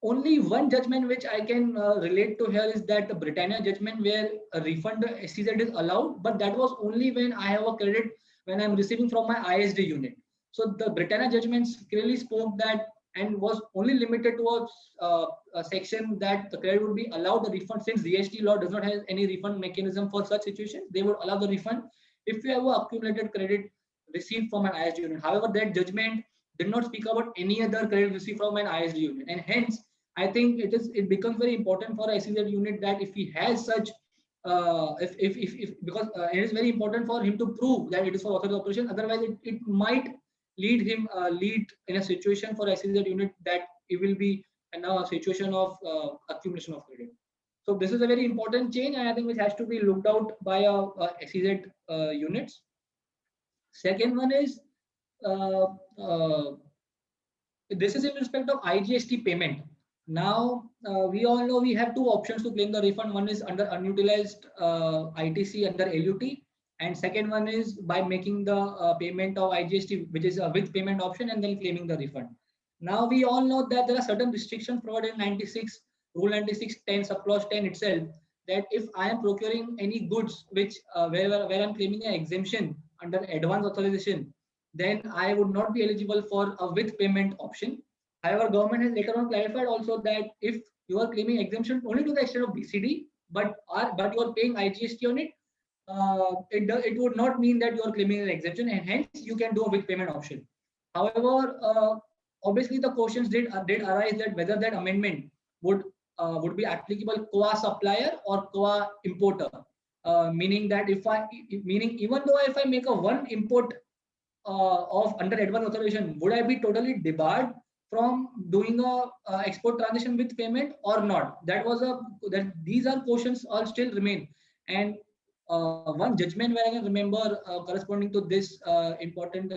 Only one judgment which I can relate to here is that the Britannia judgment, where a refund to SEZ is allowed, but that was only when I have a credit when I'm receiving from my ISD unit. So the Britannia judgments clearly spoke that, and was only limited towards a section that the credit would be allowed the refund, since GST law does not have any refund mechanism for such situations. They would allow the refund if you have an accumulated credit received from an ISD unit. However, that judgment did not speak about any other credit received from an ISD unit, and hence I think it becomes very important for a SEZ unit that if he has such because it is very important for him to prove that it is for authorized operation. Otherwise, it might lead in a situation for SEZ unit that it will be in a situation of accumulation of credit. So this is a very important change, and I think which has to be looked out by SEZ units. Second one is this is in respect of IGST payment. Now, we all know we have two options to claim the refund. One is under unutilized ITC under LUT, and second one is by making the payment of IGST, which is a with payment option, and then claiming the refund. Now, we all know that there are certain restrictions provided in 96, Rule 96(10), subclause 10 itself, that if I am procuring any goods which where I'm claiming an exemption under advance authorization, then I would not be eligible for a with payment option. However, government has later on clarified also that if you are claiming exemption only to the extent of BCD, but you are paying IGST on it, it would not mean that you are claiming an exemption, and hence you can do a with payment option. However, obviously the questions did arise that whether that amendment would be applicable qua supplier or qua importer, meaning that even though if I make a one import of under advance authorization, would I be totally debarred from doing a export transaction with payment or not? These are questions all still remain. And one judgment where I can remember corresponding to this important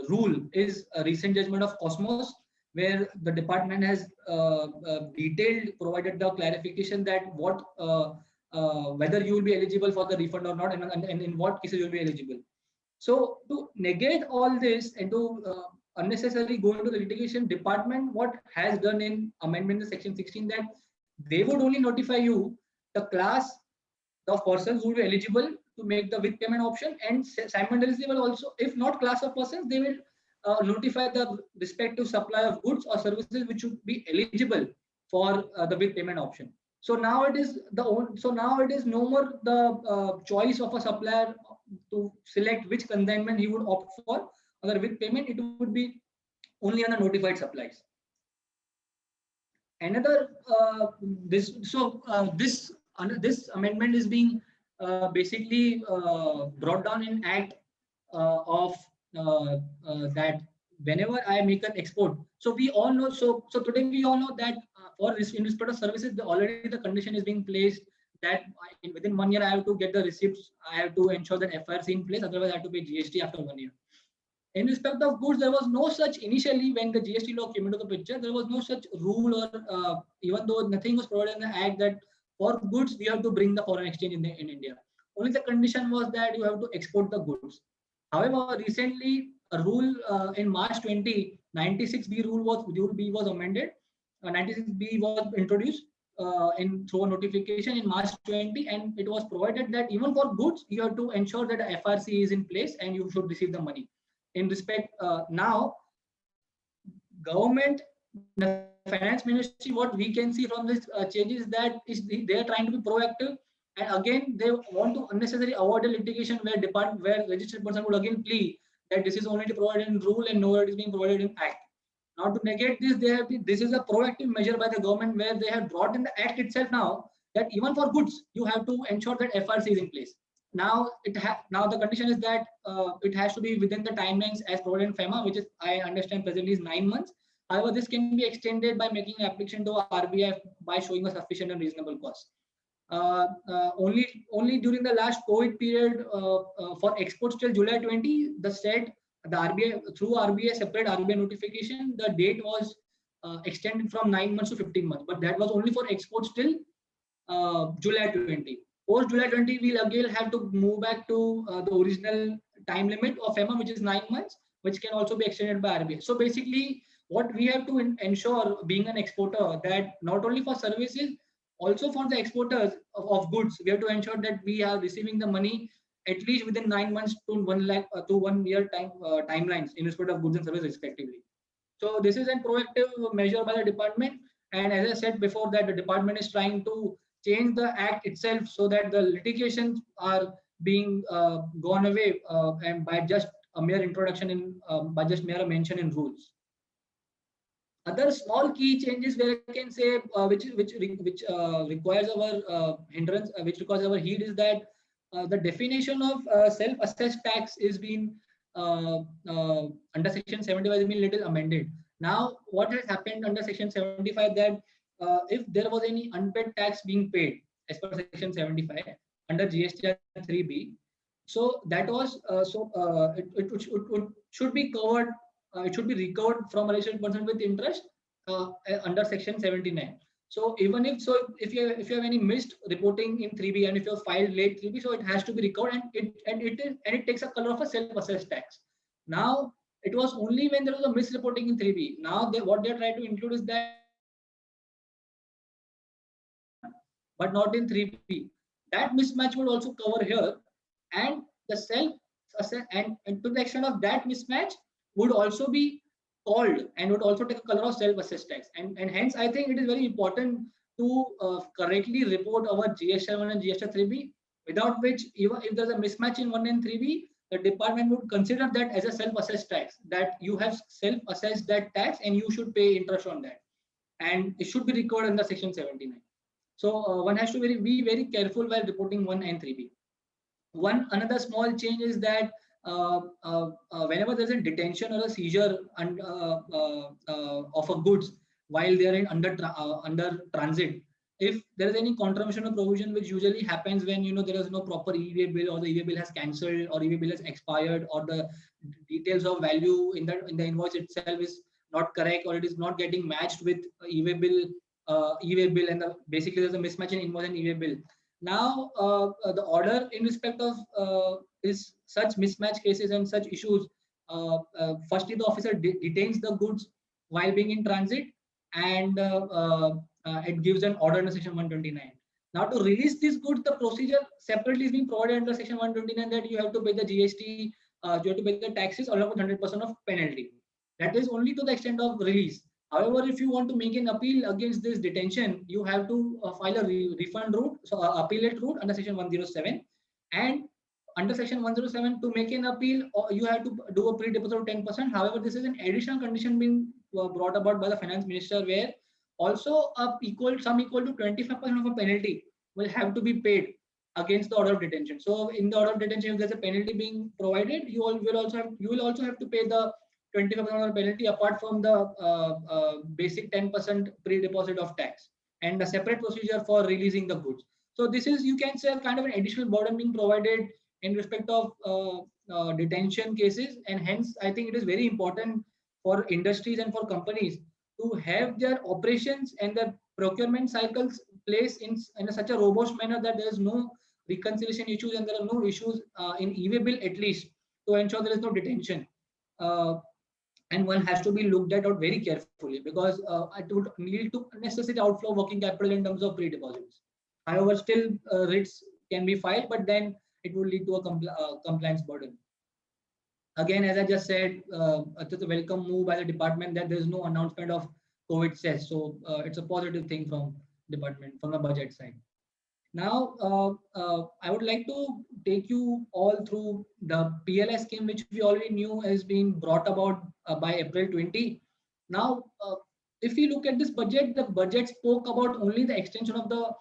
rule is a recent judgment of Cosmos, where the department has provided the clarification that whether you will be eligible for the refund or not, and in what cases you will be eligible. So to negate all this and to unnecessarily go into the litigation, department what has done in amendment to Section 16 that they would only notify you the class of persons who will be eligible to make the with payment option, and simultaneously will also, if not class of persons, they will notify the respective supply of goods or services which should be eligible for the with payment option. So now it is no more the choice of a supplier to select which consignment he would opt for, or with payment it would be only on the notified supplies. Another this amendment is being basically brought down in Act of that whenever I make an export. So we all know. So today we all know that for in respect of services, already the condition is being placed that within 1 year I have to get the receipts. I have to ensure that FRC in place. Otherwise, I have to pay GST after 1 year. In respect of goods, there was no such initially when the GST law came into the picture. There was no such rule, or even though nothing was provided in the act that for goods we have to bring the foreign exchange in India. Only the condition was that you have to export the goods. However, recently a rule in March 20, 96B rule was amended. 96B was introduced through a notification in March 20, and it was provided that even for goods you have to ensure that a FRC is in place and you should receive the money. In respect now, government, the finance ministry, what we can see from this change is that they are trying to be proactive, and again they want to unnecessarily avoid a litigation where registered person would again plea that this is only provided in rule and nowhere it is being provided in act. Now to negate this, this is a proactive measure by the government where they have brought in the act itself now that even for goods you have to ensure that FRC is in place. Now now the condition is that it has to be within the timelines as provided in FEMA, which is I understand presently is 9 months. However, this can be extended by making an application to RBI by showing a sufficient and reasonable cost. Only during the last COVID period for exports till July 20, the RBI through RBI separate RBI notification, the date was extended from 9 months to 15 months, but that was only for exports till July 20. Post July 20, we'll again have to move back to the original time limit of FEMA, which is 9 months, which can also be extended by RBI. So basically, what we have to ensure, being an exporter, that not only for services, also for the exporters of goods, we have to ensure that we are receiving the money at least within 9 months to 1 year timelines in respect of goods and services respectively. So this is a proactive measure by the department, and as I said before, that the department is trying to change the act itself so that the litigations are being gone away and by just a mere introduction in by just mere mention in rules. Other small key changes where I can say which requires our hindrance, which requires our heed, is that the definition of self-assessed tax is being under Section 75 has been little amended. Now, what has happened under Section 75 that if there was any unpaid tax being paid as per Section 75 under GST 3B, so that was it should be covered. It should be recovered from a registered person with interest under Section 79. So even if you have any missed reporting in 3B and if you have filed late 3B, so it has to be recovered, and it takes a color of a self-assessed tax. Now it was only when there was a misreporting in 3B. Now what they're trying to include is that, but not in 3B. That mismatch would also cover here, and the self-assessed and to the extent of that mismatch would also be called and would also take a color of self-assessed tax, and hence I think it is very important to correctly report our GST 1 and GST 3B, without which even if there's a mismatch in 1 and 3B, the department would consider that as a self-assessed tax, that you have self-assessed that tax and you should pay interest on that, and it should be recorded under Section 79. So one has to be very careful while reporting 1 and 3B. Another small change is that whenever there's a detention or a seizure of a goods while they are under transit, if there is any contravention of provision, which usually happens when there is no proper EVA bill, or the EVA bill has cancelled, or EVA bill has expired, or the details of value in the invoice itself is not correct, or it is not getting matched with EVA bill, and basically there's a mismatch in invoice and EVA bill. Now, the order in respect of is such mismatch cases and such issues. Firstly, the officer detains the goods while being in transit, and it gives an order under Section 129. Now, to release these goods, the procedure separately is being provided under Section 129 that you have to pay the GST, you have to pay the taxes along with 100% of penalty. That is only to the extent of release. However, if you want to make an appeal against this detention, you have to file a refund route, so appellate route under section 107. And under section 107, to make an appeal, you have to do a pre-deposit of 10%. However, this is an additional condition being brought about by the finance minister, where also some equal to 25% of a penalty will have to be paid against the order of detention. So in the order of detention, if there's a penalty being provided, you will also have to pay the 25% penalty apart from the basic 10% pre-deposit of tax, and a separate procedure for releasing the goods. So this is, you can say, kind of an additional burden being provided in respect of detention cases, and hence I think it is very important for industries and for companies to have their operations and their procurement cycles placed in such a robust manner that there is no reconciliation issues and there are no issues in e-way bill, at least to ensure there is no detention. And one has to be looked at out very carefully, because it would lead to unnecessary outflow of working capital in terms of pre-deposits. However, still writs can be filed, but then it will lead to a compliance burden. Again, as I just said, it's a welcome move by the department that there is no announcement of COVID cess. So it's a positive thing from department, from the budget side. Now, I would like to take you all through the PLI scheme, which we already knew has been brought about by April 20. Now, if we look at this budget, the budget spoke about only the extension of the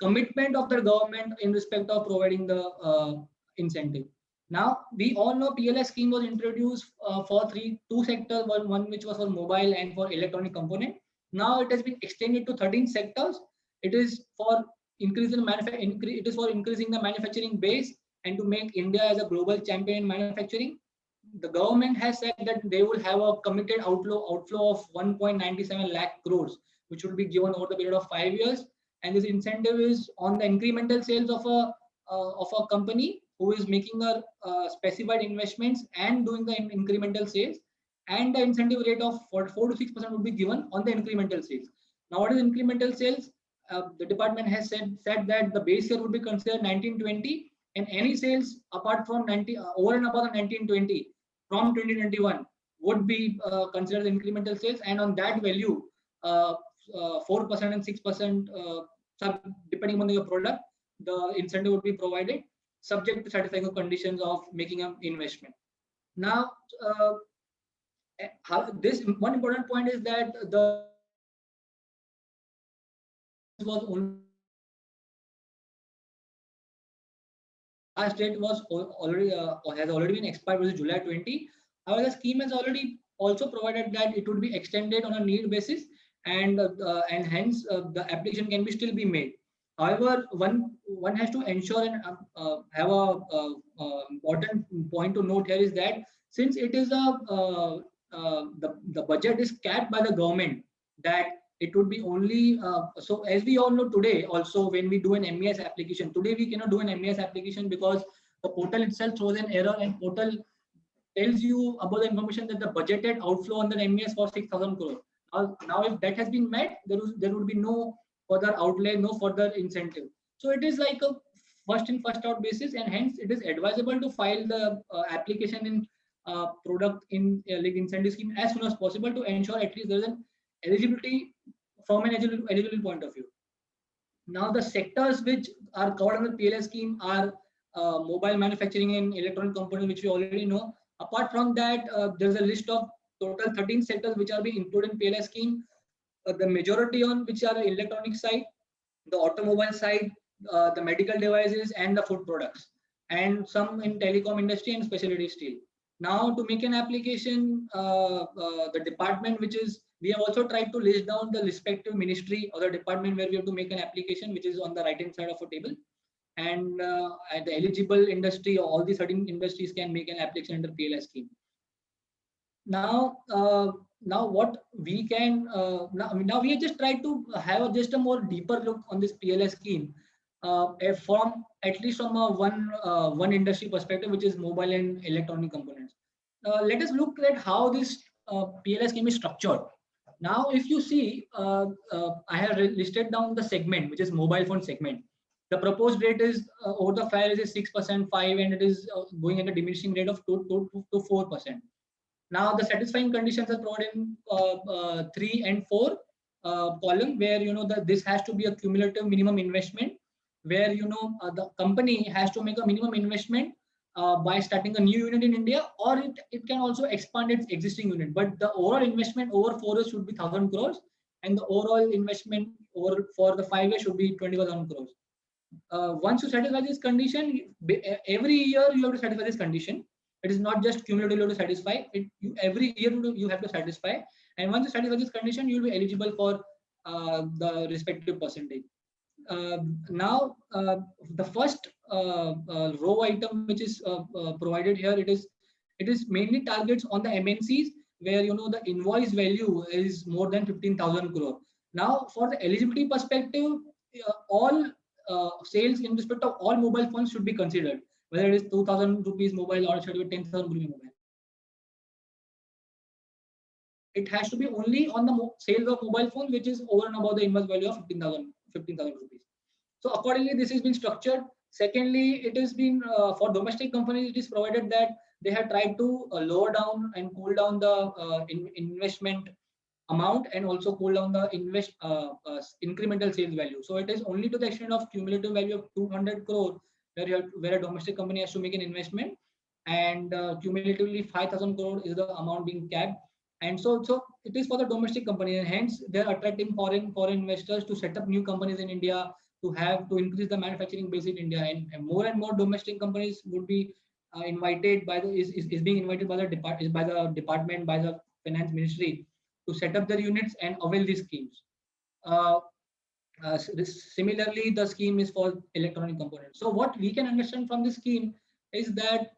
commitment of the government in respect of providing the incentive. Now, we all know PLI scheme was introduced for two sectors, one which was for mobile and for electronic component. Now it has been extended to 13 sectors. It is for increasing the manufacturing base and to make India as a global champion in manufacturing. The government has said that they will have a committed outflow of 1.97 lakh crores, which will be given over the period of 5 years. And this incentive is on the incremental sales of a company who is making a specified investments and doing the incremental sales, and the incentive rate of 4 to 6% would be given on the incremental sales. Now, what is incremental sales? The department has said that the base year would be considered 1920, and any sales apart from over and above the 1920 from 2021 would be considered incremental sales, and on that value, 4% and 6%, depending on your product, the incentive would be provided, subject to satisfying the conditions of making an investment. Now, this one important point is that the last date was has already been expired, which is July 20. However, the scheme has already also provided that it would be extended on a need basis, and hence the application can still be made. However, one has to ensure and have a important point to note here is that since it is the budget is capped by the government, that it would be only so as we all know today, also when we do an MES application, today we cannot do an MES application because the portal itself throws an error, and portal tells you about the information that the budgeted outflow on the MES for 6,000 crore. Now, if that has been met, there would be no further outlay, no further incentive. So it is like a first in first out basis, and hence it is advisable to file the application in product in like incentive scheme as soon as possible to ensure at least there is an eligibility from an eligibility point of view. Now, the sectors which are covered under PLI scheme are mobile manufacturing and electronic components, which we already know. Apart from that, there's a list of total 13 sectors which are being included in PLI scheme. The majority on which are the electronic side, the automobile side, the medical devices, and the food products, and some in telecom industry and specialty steel. Now, to make an application, the department we have also tried to list down the respective ministry or the department where we have to make an application, which is on the right hand side of a table. And at the eligible industry, all the 13 industries can make an application under PLI scheme. Now, what we can now we have just tried to have just a more deeper look on this PLI scheme from at least from a one industry perspective, which is mobile and electronic components. Let us look at how this PLI scheme is structured. Now, if you see, I have listed down the segment, which is mobile phone segment. The proposed rate is over the 5 years is 6%, 5%, and it is going at a diminishing rate of 2 to 4%. Now the satisfying conditions are provided in 3 and 4 column, where this has to be a cumulative minimum investment, where the company has to make a minimum investment by starting a new unit in India, or it can also expand its existing unit. But the overall investment over 4 years should be 1,000 crores, and the overall investment for the 5 years should be 21,000 crores. Once you satisfy this condition, every year you have to satisfy this condition. It is not just cumulatively you have to satisfy it. Every year you have to satisfy, and once you satisfy this condition, you will be eligible for the respective percentage. Now, the first row item which is provided here, it is mainly targets on the MNCs where the invoice value is more than 15,000 crore. Now, for the eligibility perspective, all sales in respect of all mobile phones should be considered, whether it is 2,000 rupees mobile or it should be 10,000 rupees mobile. It has to be only on the sales of mobile phones which is over and above the invoice value of 15,000 rupees. So accordingly, this has been structured. Secondly, it has been for domestic companies, it is provided that they have tried to lower down and cool down the investment amount, and also cool down the incremental sales value. So it is only to the extent of cumulative value of 200 crore where a domestic company has to make an investment, and cumulatively 5,000 crore is the amount being capped. And so it is for the domestic company, and hence they are attracting foreign investors to set up new companies in India, to increase the manufacturing base in India, and more domestic companies would be invited by being invited by the department, by the finance ministry, to set up their units and avail these schemes. Similarly, the scheme is for electronic components. So what we can understand from this scheme is that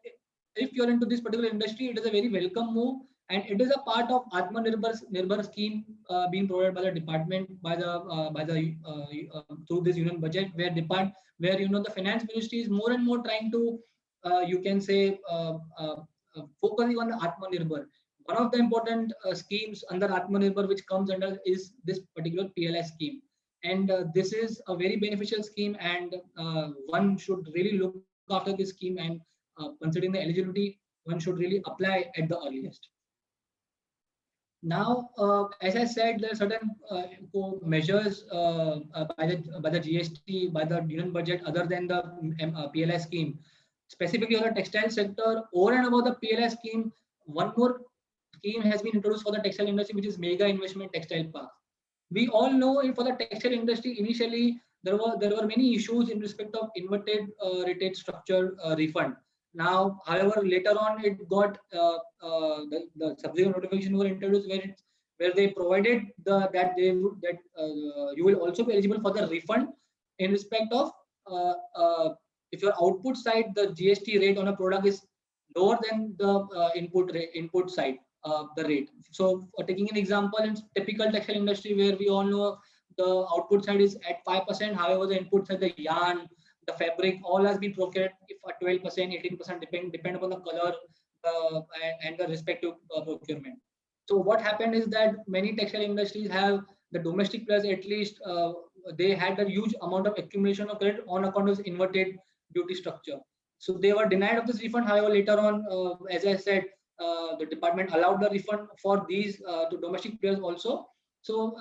if you're into this particular industry, it is a very welcome move, and it is a part of Atmanirbhar scheme being provided by the department through this union budget, where the finance ministry is more and more trying to you can say focusing on the Atmanirbhar. One of the important schemes under Atmanirbhar which comes under is this particular PLI scheme, and this is a very beneficial scheme, and one should really look after this scheme, and considering the eligibility, one should really apply at the earliest. Now, as I said, there are certain measures by the GST, by the union budget, other than the PLI scheme. Specifically on the textile sector, over and above the PLI scheme, one more scheme has been introduced for the textile industry, which is Mega Investment Textile Park. We all know for the textile industry, initially there were many issues in respect of inverted rate structure refund. Now, however, later on it got the subsequent notification were introduced where they provided that you will also be eligible for the refund in respect of if your output side, the GST rate on a product is lower than the input side, the rate. So taking an example in typical textile industry, where we all know the output side is at 5%, however the input side, the yarn, the fabric, all has been procured at 12%, 18%, depend upon the color and the respective procurement. So what happened is that many textile industries have, the domestic players at least, they had a huge amount of accumulation of credit on account of this duty structure. So they were denied of this refund. However, later on, as I said, the department allowed the refund for these to domestic players also. So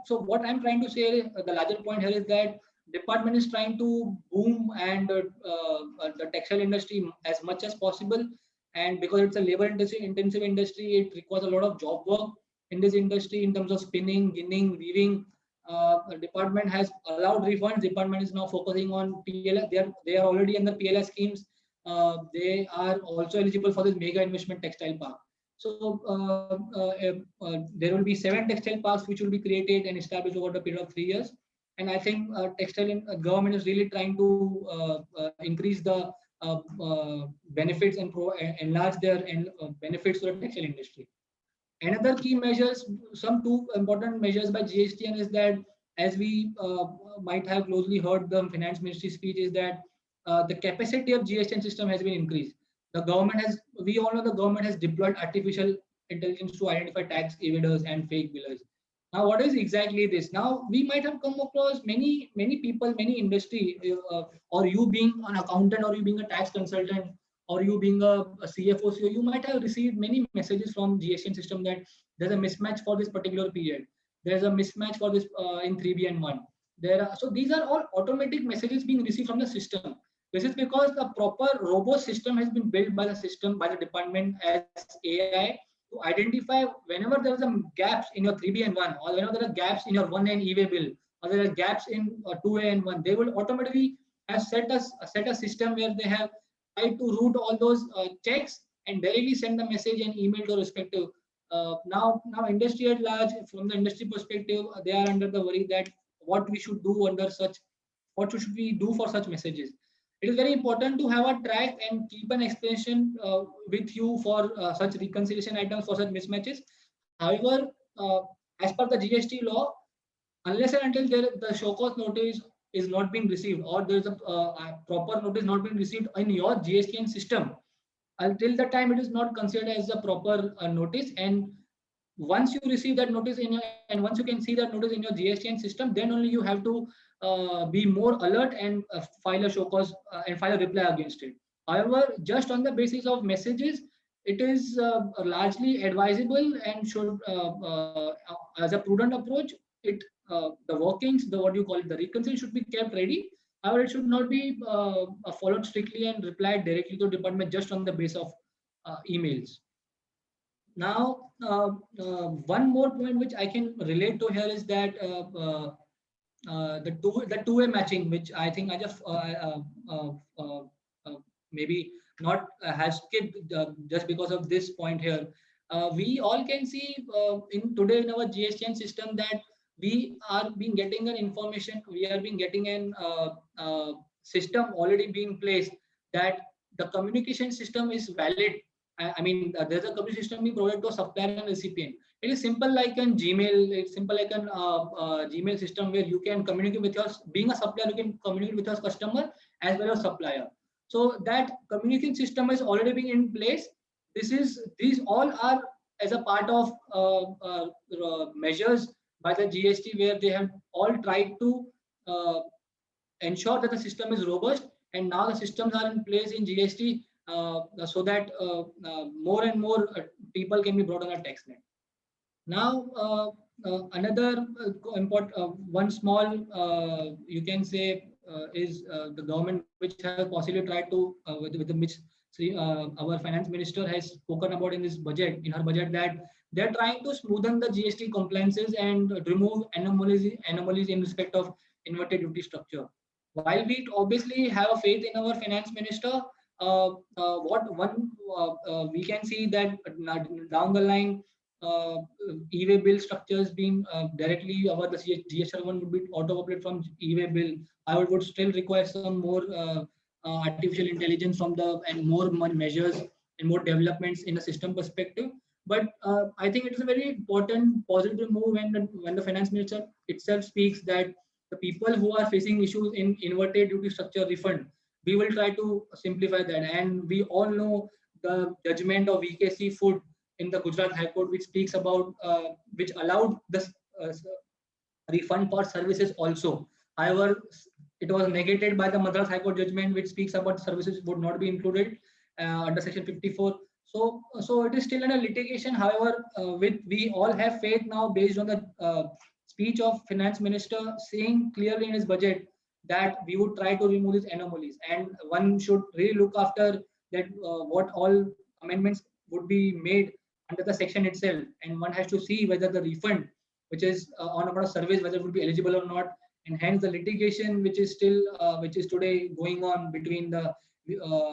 what I'm trying to say, the larger point here is that department is trying to boom and the textile industry as much as possible. And because it's a labor intensive industry, it requires a lot of job work in this industry in terms of spinning, ginning, weaving. The department has allowed refunds. Department is now focusing on PLI. They are already under PLI schemes. They are also eligible for this Mega Investment Textile Park. So there will be 7 textile parks which will be created and established over the period of 3 years. And I think textile government is really trying to increase the benefits and enlarge their benefits to the textile industry. Another key measures, some 2 important measures by GSTN is that, as we might have closely heard the finance ministry speech, is that the capacity of GSTN system has been increased. The government has, we all know the government has deployed artificial intelligence to identify tax evaders and fake billers. Now, what is exactly this? Now, we might have come across many people, many industry, or you being an accountant or you being a tax consultant, or you being a CFO, CEO, you might have received many messages from GSTN system that there's a mismatch for this particular period. There's a mismatch for this in 3B and 1. So these are all automatic messages being received from the system. This is because the proper robust system has been built by the system, by the department as AI to identify whenever there's a gaps in your 3B and 1, or whenever there are gaps in your 1N e-way bill, or there are gaps in 2A and 1, they will automatically have set a system where they have tried to route all those checks and directly send the message and email to respective. Now industry at large, from the industry perspective, they are under the worry that what we should do under such, what should we do for such messages. It is very important to have a track and keep an explanation with you for such reconciliation items, for such mismatches. However, as per the GST law, unless and until the show cause notice is not being received, or there is a proper notice not being received in your GSTN system, until the time it is not considered as a proper notice. And once you receive that notice and once you can see that notice in your GSTN system, then only you have to be more alert and file a show cause and file a reply against it. However, just on the basis of messages, it is largely advisable and should, as a prudent approach, the workings, what you call it, the reconciliation should be kept ready. However, it should not be followed strictly and replied directly to department just on the basis of emails. Now, one more point which I can relate to here is that the two-way matching, which I think I just maybe not has skipped just because of this point here. We all can see in today in our GSTN system that we are being getting an information, we are being getting an system already being placed that the communication system is valid. I mean, there's a communication system being provided to a supplier and recipient. It is simple like an Gmail. It's simple like an Gmail system where you can communicate with your, being a supplier, you can communicate with your customer as well as supplier. So that communication system is already being in place. These all are as a part of measures by the GST, where they have all tried to ensure that the system is robust, and now the systems are in place in GST so that more and more people can be brought on a tax net. Now, another important one small you can say is the government which has possibly tried to with which our finance minister has spoken about in this budget, in her budget, that they're trying to smoothen the GST compliances and remove anomalies in respect of inverted duty structure. While we obviously have a faith in our finance minister, we can see that down the line, e-way bill structures being directly over the GSR1 would be auto-populated from e-way bill. I would still require some more artificial intelligence from and more measures and more developments in a system perspective. But I think it is a very important positive move when the finance minister itself speaks that the people who are facing issues in inverted duty structure refund, we will try to simplify that. And we all know the judgment of VKC Food in the Gujarat High Court, which speaks about, which allowed the refund for services also. However, it was negated by the Madras High Court judgment, which speaks about services would not be included under Section 54. So it is still under litigation. However, we all have faith now based on the speech of finance minister saying clearly in his budget that we would try to remove these anomalies, and one should really look after that what all amendments would be made under the section itself, and one has to see whether the refund which is on about a service, whether it would be eligible or not, and hence the litigation which is still which is today going on between the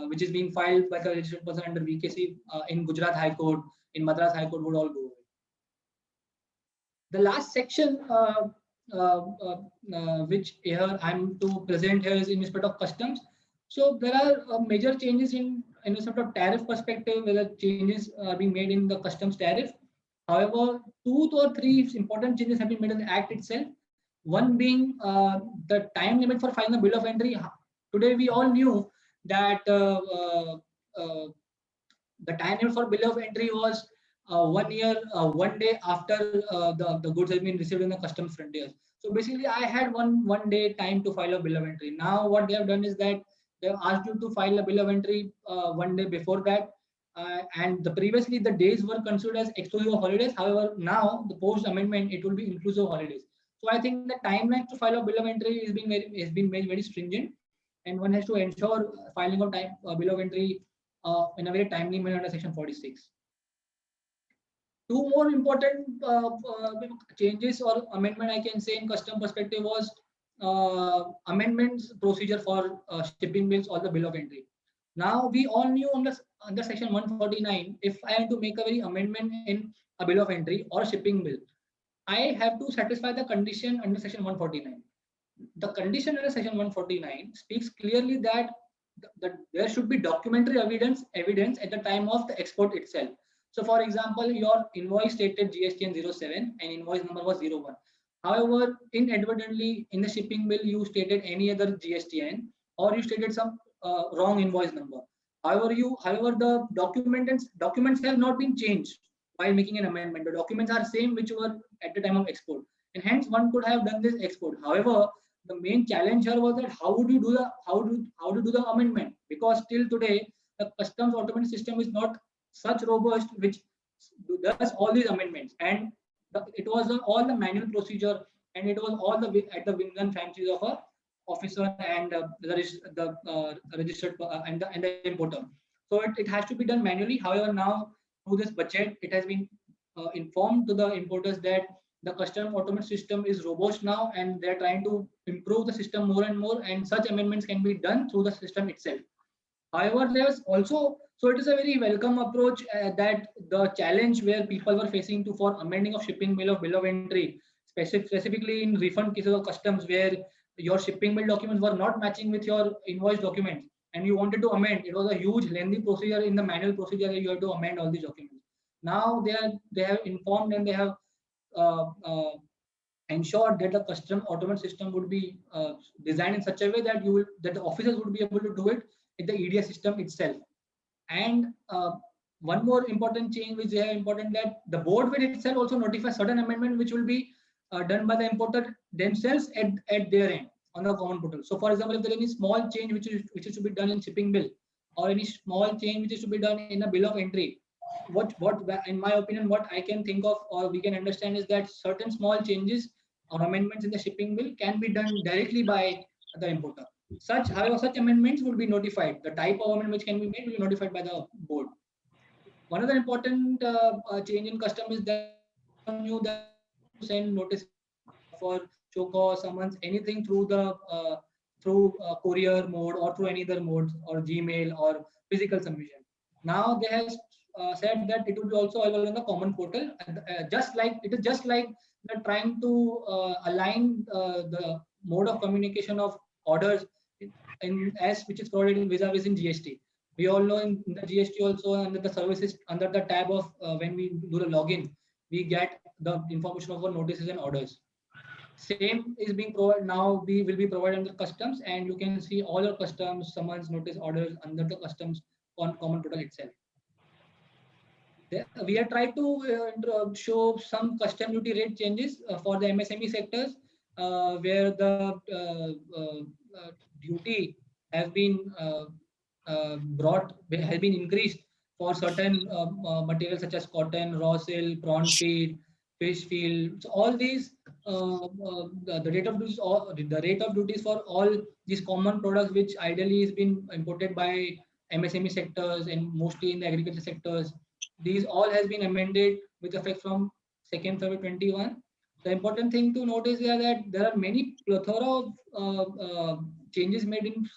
which is being filed by the registered person under VKC in Gujarat High Court, in Madras High Court would all go away. The last section which here I'm to present here is in respect of customs. So there are major changes in respect of tariff perspective, whether changes are being made in the customs tariff. However, 2 or 3 important changes have been made in the Act itself. One being the time limit for filing a bill of entry. Today we all knew that the time limit for bill of entry was 1 year, 1 day after the goods have been received in the customs frontiers. So basically, I had one day time to file a bill of entry. Now what they have done is that they have asked you to file a bill of entry one day before that. And previously the days were considered as exclusive of holidays. However, now the post amendment, it will be inclusive of holidays. So I think the timeline to file a bill of entry has been made very stringent, and one has to ensure filing of bill of entry in a very timely manner under Section 46. Two more important changes or amendment I can say in custom perspective was amendments procedure for shipping bills or the bill of entry. Now we all knew under Section 149, if I am to make a very amendment in a bill of entry or a shipping bill, I have to satisfy the condition under Section 149. The condition under Section 149 speaks clearly that there should be documentary evidence at the time of the export itself. So for example, your invoice stated GSTN 07 and invoice number was 01. However, inadvertently in the shipping bill, you stated any other GSTN, or you stated some wrong invoice number. However, the documents have not been changed while making an amendment. The documents are same which were at the time of export, and hence one could have done this export. However, the main challenge here was that how to do the amendment, because till today the customs automation system is not such robust which does all these amendments, and it was all the manual procedure, and it was all at the whims and fancies of a officer and the registered and the importer. So it has to be done manually. However, now through this budget, it has been informed to the importers that the custom automation system is robust now, and they're trying to improve the system more and more, and such amendments can be done through the system itself. However, there's also, so it is a very welcome approach that the challenge where people were facing for amending of shipping bill of entry, specifically in refund cases of customs where your shipping bill documents were not matching with your invoice documents and you wanted to amend. It was a huge lengthy procedure in the manual procedure that you have to amend all these documents. Now they have informed and they have ensured that the custom automation system would be designed in such a way that that the officers would be able to do it in the EDS system itself. And one more important change which they have important, that the board will itself also notify certain amendment which will be done by the importer themselves at their end on the common portal. So for example, if there is any small change which is to be done in shipping bill, or any small change which is to be done in a bill of entry, what in my opinion, what I can think of or we can understand is that certain small changes or amendments in the shipping bill can be done directly by the importer. However, such amendments would be notified. The type of amendment which can be made will be notified by the board. One other important change in custom is that you send notice for show cause, summons, anything through the courier mode or through any other modes or Gmail or physical submission. Now they have said that it will be also available on the common portal. Just like they're trying to align the mode of communication of orders as which is provided in vis-a-vis in GST. We all know in the GST also under the services, under the tab of when we do the login, we get the information of our notices and orders. Same is being provided now. We will be provided under customs, and you can see all your customs, summons, notice, orders under the customs on common portal itself. We have tried to show some custom duty rate changes for the MSME sectors, where the duty has been increased for certain materials such as cotton, raw silk, prawn feed, fish feed. So all these the rate of duties for all these common products which ideally is been imported by MSME sectors and mostly in the agriculture sectors. These all has been amended with effect from 2nd February 21. The important thing to notice is that there are many plethora of changes made in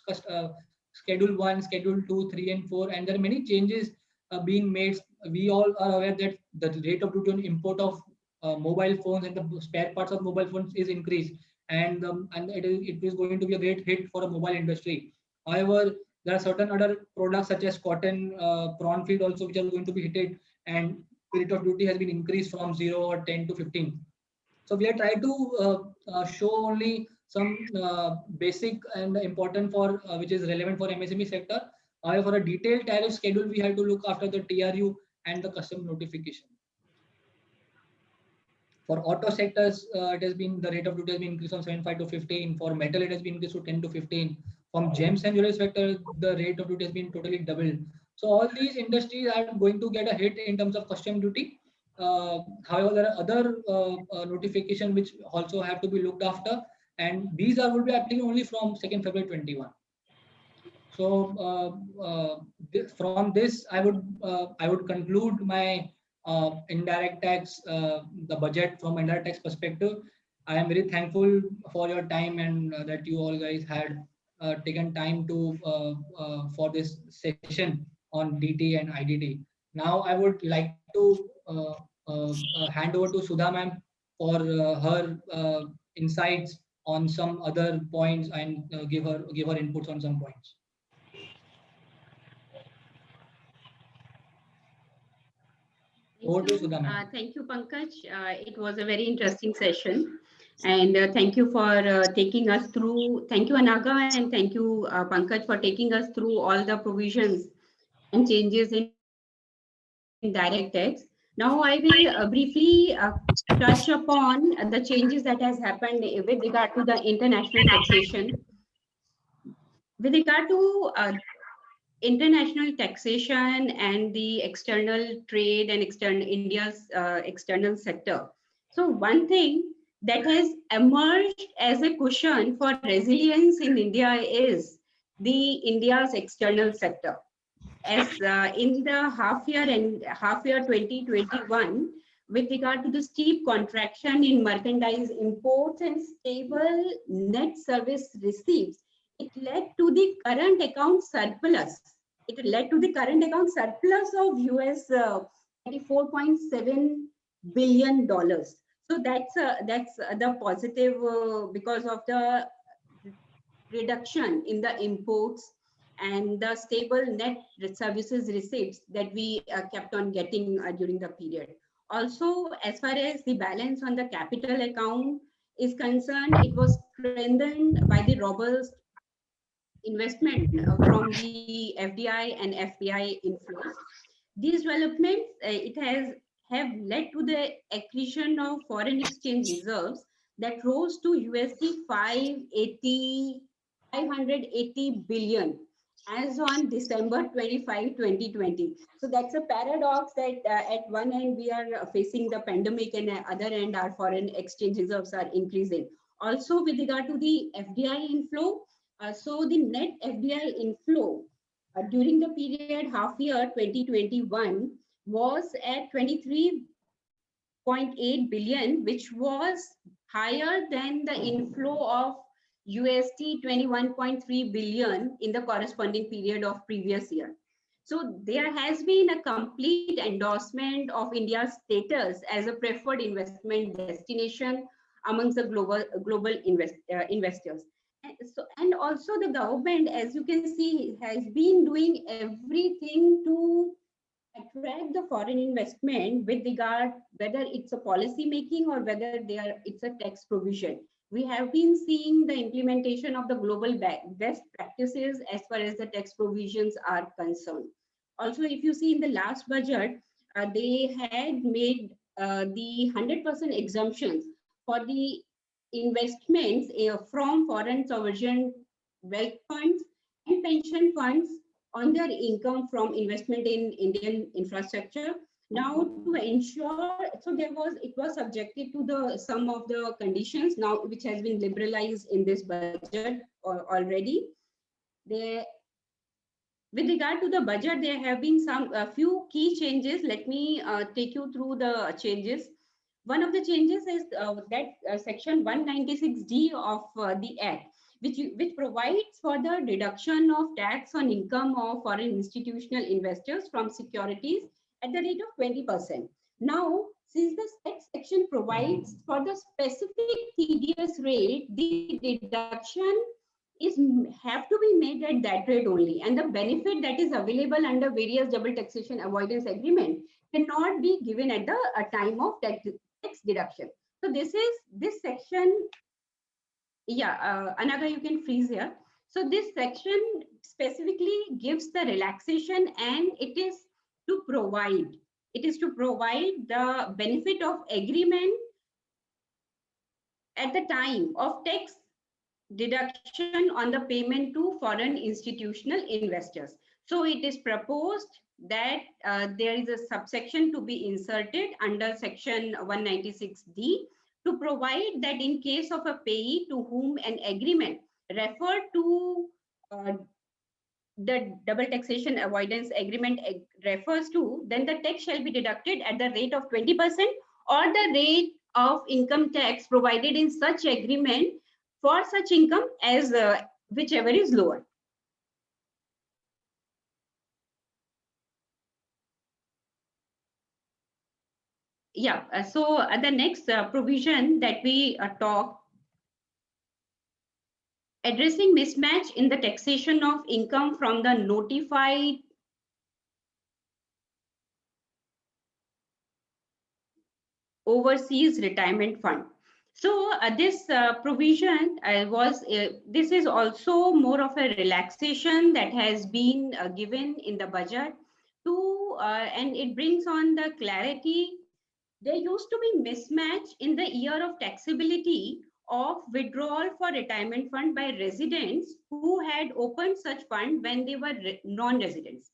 Schedule 1, Schedule 2, 3 and 4, and there are many changes being made. We all are aware that the rate of duty on import of mobile phones and the spare parts of mobile phones is increased, and it is going to be a great hit for the mobile industry. However, there are certain other products such as cotton, prawn feed also which are going to be hit, and the rate of duty has been increased from 0 or 10 to 15. So we are trying to show only some basic and important for which is relevant for MSME sector. However, for a detailed tariff schedule, we have to look after the TRU and the custom notification. For auto sectors, it has been the rate of duty has been increased from 7.5 to 15. For metal, it has been increased to 10 to 15. From gems and jewelry sector, the rate of duty has been totally doubled. So all these industries are going to get a hit in terms of custom duty. However, there are other notifications which also have to be looked after, and these are will be applicable only from 2nd February 21. So from this, I would conclude my indirect tax, the budget from indirect tax perspective. I am very thankful for your time and that you all guys had taken time to for this session on DT and IDT. Now I would like to hand over to Sudha ma'am for her insights on some other points and give her inputs on some points. Thank you, Pankaj. It was a very interesting session. And thank you for taking us through. Thank you, Anaga, and thank you, Pankaj, for taking us through all the provisions and changes in direct tax. Now, I will briefly touch upon the changes that has happened with regard to the international taxation. With regard to international taxation and the external trade and India's external sector. So one thing that has emerged as a cushion for resilience in India is the India's external sector. As in the half year 2021, with regard to the steep contraction in merchandise imports and stable net service receipts, it led to the current account surplus. It led to the current account surplus of US $24.7 billion. So that's the positive because of the reduction in the imports and the stable net services receipts that we kept on getting during the period. Also, as far as the balance on the capital account is concerned, it was strengthened by the robust investment from the FDI and FPI inflows. These developments, have led to the accretion of foreign exchange reserves that rose to USD 580 billion as on December 25, 2020. So that's a paradox that at one end we are facing the pandemic and at other end our foreign exchange reserves are increasing. Also with regard to the FDI inflow, so the net FDI inflow during the period half year 2021 was at 23.8 billion, which was higher than the inflow of USD 21.3 billion in the corresponding period of previous year. So there has been a complete endorsement of India's status as a preferred investment destination amongst the global investors. And also the government, as you can see, has been doing everything to attract the foreign investment with regard whether it's a policy making or whether it's a tax provision. We have been seeing the implementation of the global best practices as far as the tax provisions are concerned. Also, if you see in the last budget, they had made the 100% exemptions for the investments from foreign sovereign wealth funds and pension funds on their income from investment in Indian infrastructure. Now to ensure, so it was subjected to some of the conditions now, which has been liberalized in this budget already. With regard to the budget, there have been a few key changes. Let me take you through the changes. One of the changes is that section 196D of the Act, which provides for the deduction of tax on income of foreign institutional investors from securities at the rate of 20%. Now, since the section provides for the specific TDS rate, the deduction have to be made at that rate only, and the benefit that is available under various double taxation avoidance agreement cannot be given at the time of tax deduction. So this section, Anaga, you can freeze here. So this section specifically gives the relaxation, and it is to provide the benefit of agreement at the time of tax deduction on the payment to foreign institutional investors. So it is proposed that there is a subsection to be inserted under section 196D to provide that in case of a payee to whom an agreement referred to the double taxation avoidance agreement refers to, then the tax shall be deducted at the rate of 20% or the rate of income tax provided in such agreement for such income as whichever is lower. Yeah, so the next provision that we talk, addressing mismatch in the taxation of income from the notified overseas retirement fund. So this provision this is also more of a relaxation that has been given in the budget to, and it brings on the clarity. There used to be mismatch in the year of taxability of withdrawal for retirement fund by residents who had opened such fund when they were non-residents.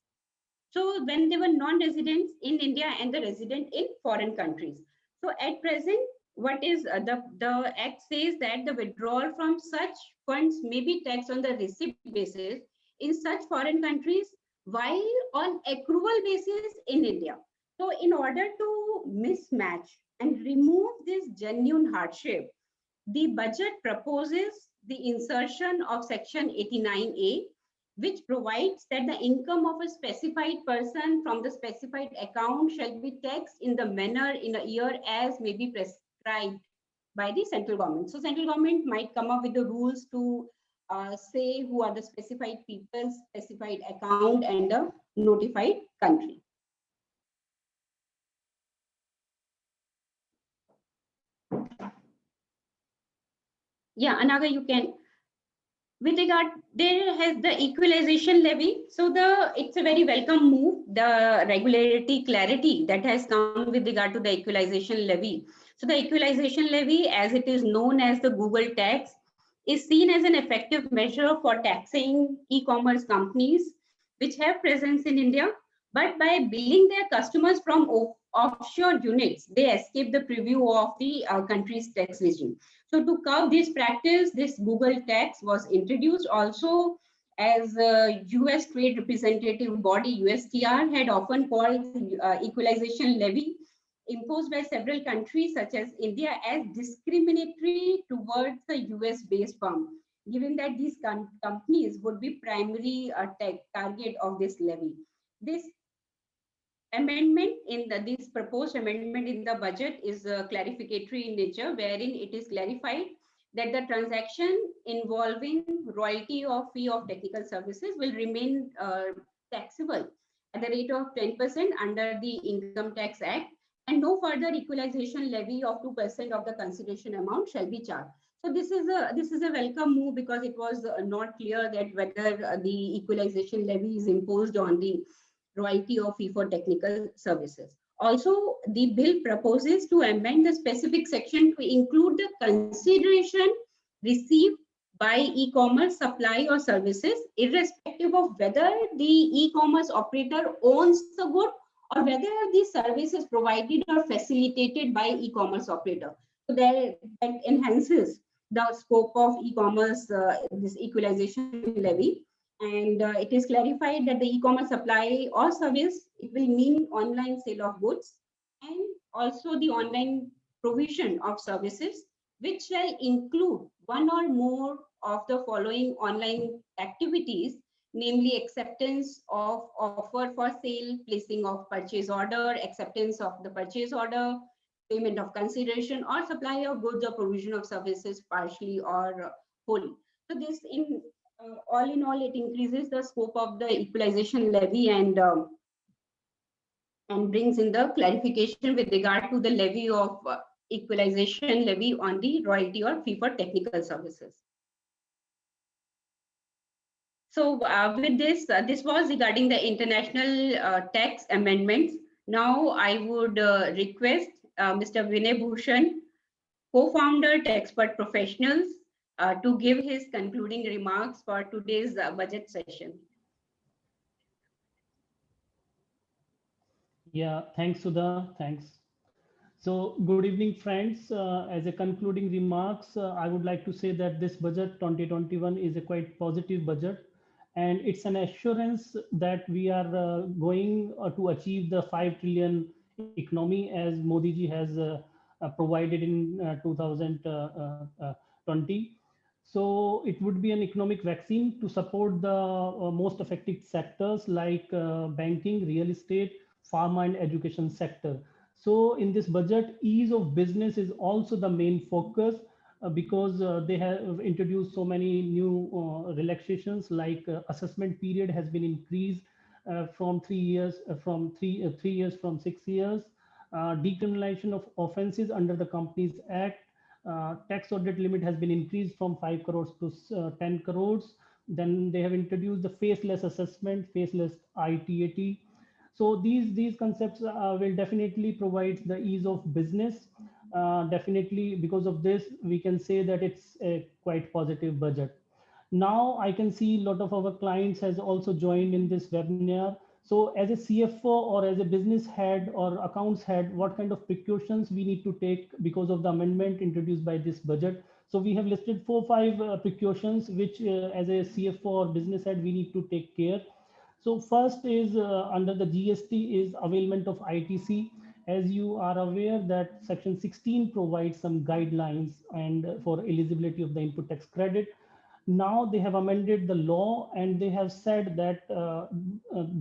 So when they were non-residents in India and the resident in foreign countries. So at present, what is the act says that the withdrawal from such funds may be taxed on the receipt basis in such foreign countries while on accrual basis in India. So in order to mismatch and remove this genuine hardship, the budget proposes the insertion of section 89A, which provides that the income of a specified person from the specified account shall be taxed in the manner in a year as may be prescribed by the central government. So central government might come up with the rules to say who are the specified people, specified account and the notified country. Yeah, Anaga, you can. With regard, there has the equalization levy. So it's a very welcome move, the regulatory clarity that has come with regard to the equalization levy. So the equalization levy, as it is known as the Google tax, is seen as an effective measure for taxing e-commerce companies which have presence in India, but by billing their customers from offshore units, they escape the preview of the country's tax regime. So to curb this practice, this Google tax was introduced. Also, as US trade representative body USTR had often called equalization levy imposed by several countries such as India as discriminatory towards the US-based firm, given that these companies would be primary target of this levy. This amendment in this proposed amendment in the budget is clarificatory in nature, wherein it is clarified that the transaction involving royalty or fee of technical services will remain taxable at the rate of 10% under the Income Tax Act, and no further equalization levy of 2% of the consideration amount shall be charged. So this is a welcome move because it was not clear that whether the equalization levy is imposed on the royalty or fee for technical services. Also, the bill proposes to amend the specific section to include the consideration received by e-commerce supply or services, irrespective of whether the e-commerce operator owns the good or whether the service is provided or facilitated by e-commerce operator. So that enhances the scope of e-commerce, this equalization levy. And it is clarified that the e-commerce supply or service, it will mean online sale of goods and also the online provision of services, which shall include one or more of the following online activities, namely acceptance of offer for sale, placing of purchase order, acceptance of the purchase order, payment of consideration, or supply of goods or provision of services partially or wholly. So this all in all, it increases the scope of the equalization levy and brings in the clarification with regard to the levy of equalization levy on the royalty or fee for technical services. So with this, this was regarding the international tax amendments. Now I would request Mr. Vinay Bhushan, co-founder, Taxpert Professionals, to give his concluding remarks for today's budget session. Yeah, thanks, Sudha. Thanks. So, good evening, friends. As a concluding remarks, I would like to say that this budget 2021 is a quite positive budget, and it's an assurance that we are going to achieve the 5 trillion economy as Modi ji has provided in 2020. So it would be an economic vaccine to support the most affected sectors like banking, real estate, pharma and education sector. So in this budget, ease of business is also the main focus because they have introduced so many new relaxations like assessment period has been increased from 3 years, from 3 years from 6 years, decriminalization of offenses under the Companies Act, tax audit limit has been increased from 5 crores to 10 crores. Then they have introduced the faceless assessment, faceless ITAT. So these concepts will definitely provide the ease of business. Definitely, because of this, we can say that it's a quite positive budget. Now I can see a lot of our clients has also joined in this webinar. So as a CFO or as a business head or accounts head, what kind of precautions we need to take because of the amendment introduced by this budget? So we have listed 4-5 precautions which as a CFO or business head we need to take care. So first is under the GST is availment of ITC. As you are aware that section 16 provides some guidelines and for eligibility of the input tax credit. Now they have amended the law and they have said that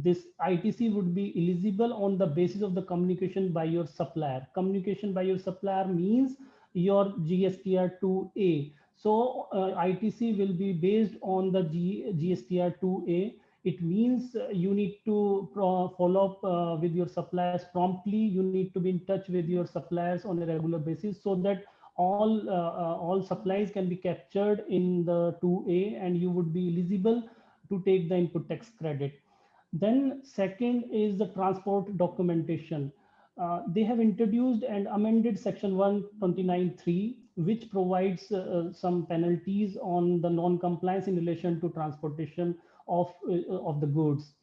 this ITC would be eligible on the basis of the communication by your supplier. Communication by your supplier means your GSTR 2A. So ITC will be based on the GSTR 2A. It means you need to follow up with your suppliers promptly. You need to be in touch with your suppliers on a regular basis so that all supplies can be captured in the 2A and you would be eligible to take the input tax credit. Then second is the transport documentation. They have introduced and amended section 129(3), which provides some penalties on the non-compliance in relation to transportation of the goods.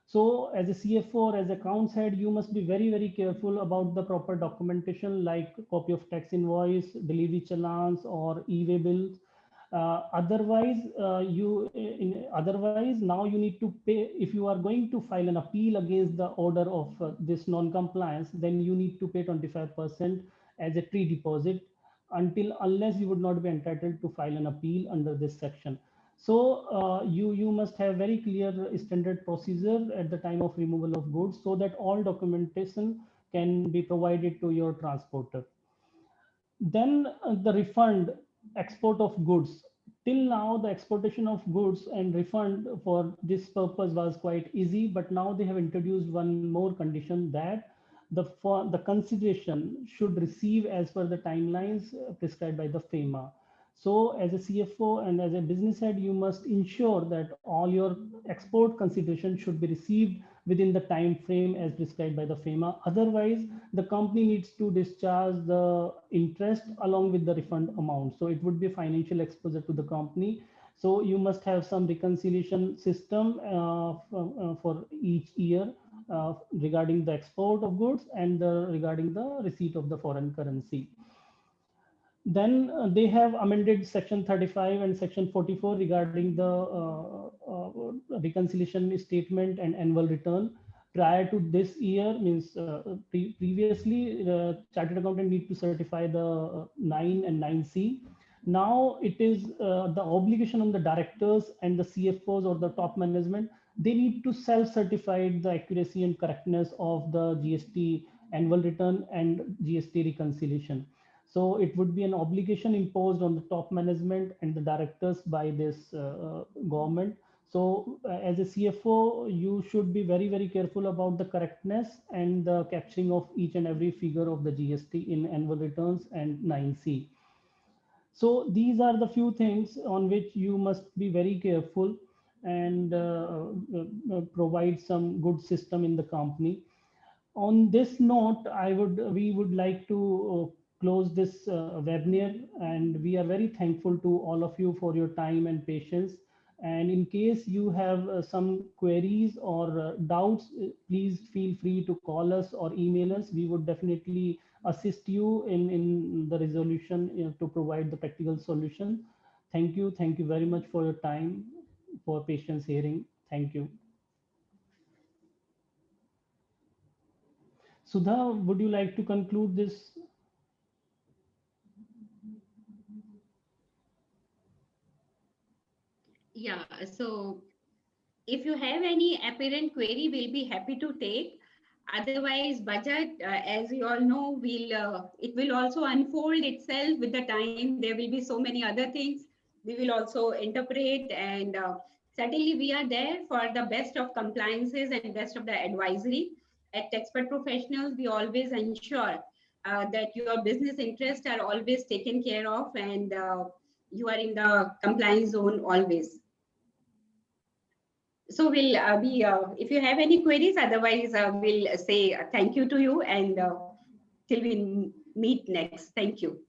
So as a CFO or as accounts head, you must be very, very careful about the proper documentation like copy of tax invoice, delivery challans or e-way bills. Otherwise now you need to pay. If you are going to file an appeal against the order of this non-compliance, then you need to pay 25% as a pre-deposit unless you would not be entitled to file an appeal under this section. So you must have very clear standard procedure at the time of removal of goods so that all documentation can be provided to your transporter. Then the refund export of goods. Till now, the exportation of goods and refund for this purpose was quite easy, but now they have introduced one more condition that the consideration should receive as per the timelines prescribed by the FEMA. So as a CFO and as a business head, you must ensure that all your export consideration should be received within the time frame as prescribed by the FEMA. Otherwise, the company needs to discharge the interest along with the refund amount. So it would be financial exposure to the company. So you must have some reconciliation system for each year regarding the export of goods and regarding the receipt of the foreign currency. Then they have amended section 35 and section 44 regarding the reconciliation statement and annual return. Prior to this year, means previously chartered accountant need to certify the 9 and 9C. Now it is the obligation on the directors and the CFOs or the top management. They need to self-certify the accuracy and correctness of the GST annual return and GST reconciliation. So it would be an obligation imposed on the top management and the directors by this government. So as a CFO, you should be very, very careful about the correctness and the capturing of each and every figure of the GST in annual returns and 9C. So these are the few things on which you must be very careful and provide some good system in the company. On this note, we would like to close this webinar, and we are very thankful to all of you for your time and patience. And in case you have some queries or doubts, please feel free to call us or email us. We would definitely assist you in the resolution, to provide the practical solution. Thank you. Thank you very much for your time, for patience hearing. Thank you. Sudha, would you like to conclude this? Yeah, so if you have any apparent query, we'll be happy to take. Otherwise, budget, as you all know, it will also unfold itself with the time. There will be so many other things we will also interpret, and certainly we are there for the best of compliances and best of the advisory. At Taxpert Professionals, we always ensure that your business interests are always taken care of, and you are in the compliance zone always. So we'll if you have any queries, otherwise we'll say thank you to you, and till we meet next. Thank you.